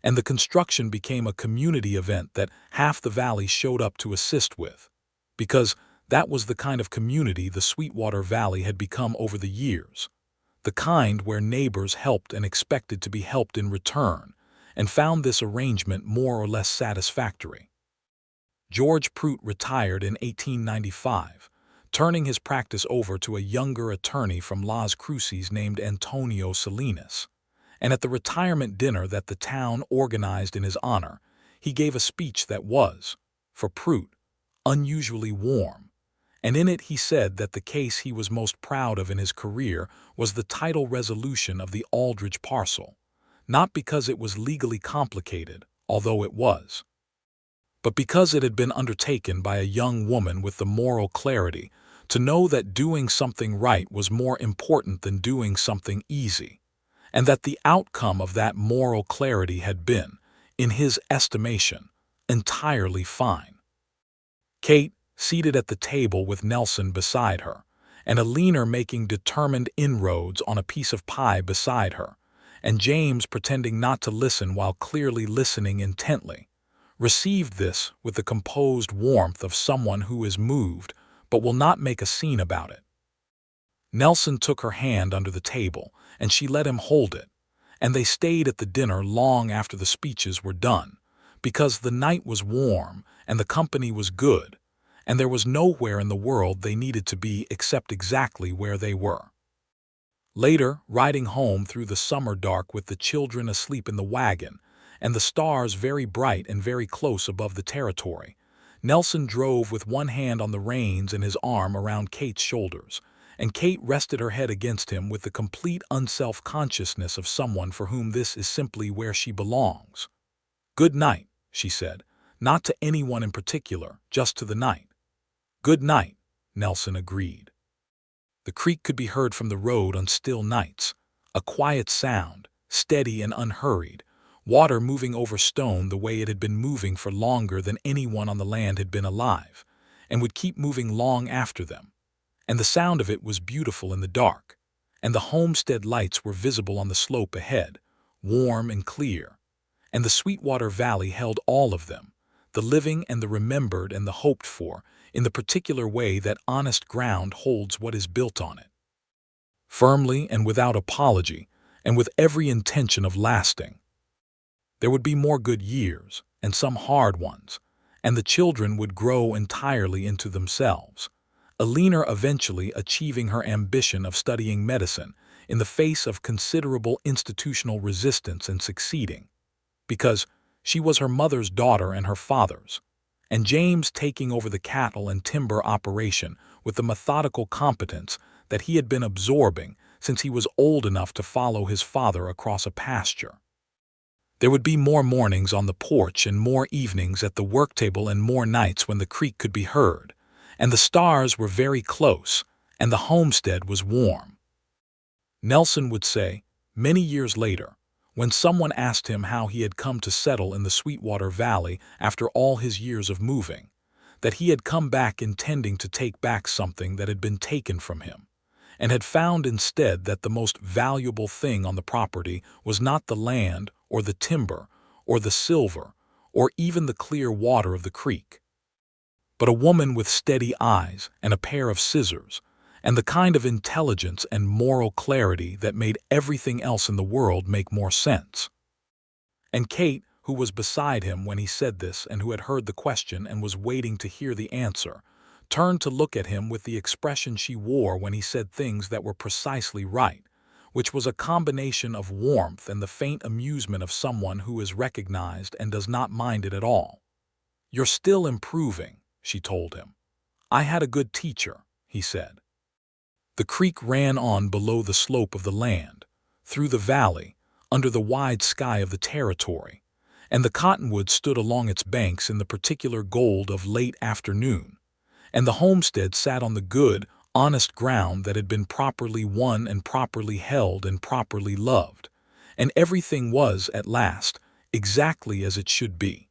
and the construction became a community event that half the valley showed up to assist with, because that was the kind of community the Sweetwater Valley had become over the years, the kind where neighbors helped and expected to be helped in return, and found this arrangement more or less satisfactory. George Prout retired in 1895, turning his practice over to a younger attorney from Las Cruces named Antonio Salinas, and at the retirement dinner that the town organized in his honor, he gave a speech that was, for Prout, unusually warm, and in it he said that the case he was most proud of in his career was the title resolution of the Aldridge parcel, not because it was legally complicated, although it was, but because it had been undertaken by a young woman with the moral clarity to know that doing something right was more important than doing something easy, and that the outcome of that moral clarity had been, in his estimation, entirely fine. Kate, seated at the table with Nelson beside her, and Eleanor making determined inroads on a piece of pie beside her, and James pretending not to listen while clearly listening intently, received this with the composed warmth of someone who is moved but will not make a scene about it. Nelson took her hand under the table, and she let him hold it, and they stayed at the dinner long after the speeches were done, because the night was warm and the company was good, and there was nowhere in the world they needed to be except exactly where they were. Later, riding home through the summer dark with the children asleep in the wagon, and the stars very bright and very close above the territory, Nelson drove with one hand on the reins and his arm around Kate's shoulders, and Kate rested her head against him with the complete unself-consciousness of someone for whom this is simply where she belongs. "Good night," she said, not to anyone in particular, just to the night. "Good night," Nelson agreed. The creek could be heard from the road on still nights, a quiet sound, steady and unhurried, water moving over stone the way it had been moving for longer than anyone on the land had been alive, and would keep moving long after them. And the sound of it was beautiful in the dark, and the homestead lights were visible on the slope ahead, warm and clear, and the Sweetwater Valley held all of them, the living and the remembered and the hoped for, in the particular way that honest ground holds what is built on it. Firmly and without apology, and with every intention of lasting. There would be more good years, and some hard ones, and the children would grow entirely into themselves, Eleanor eventually achieving her ambition of studying medicine in the face of considerable institutional resistance and succeeding, because she was her mother's daughter and her father's, and James taking over the cattle and timber operation with the methodical competence that he had been absorbing since he was old enough to follow his father across a pasture. There would be more mornings on the porch and more evenings at the work table and more nights when the creek could be heard, and the stars were very close, and the homestead was warm. Nelson would say, many years later, when someone asked him how he had come to settle in the Sweetwater Valley after all his years of moving, that he had come back intending to take back something that had been taken from him, and had found instead that the most valuable thing on the property was not the land or the timber or the silver or even the clear water of the creek, but a woman with steady eyes and a pair of scissors, and the kind of intelligence and moral clarity that made everything else in the world make more sense. And Kate, who was beside him when he said this and who had heard the question and was waiting to hear the answer, turned to look at him with the expression she wore when he said things that were precisely right, which was a combination of warmth and the faint amusement of someone who is recognized and does not mind it at all. "You're still improving," she told him. "I had a good teacher," he said. The creek ran on below the slope of the land, through the valley, under the wide sky of the territory, and the cottonwoods stood along its banks in the particular gold of late afternoon, and the homestead sat on the good, honest ground that had been properly won and properly held and properly loved, and everything was, at last, exactly as it should be.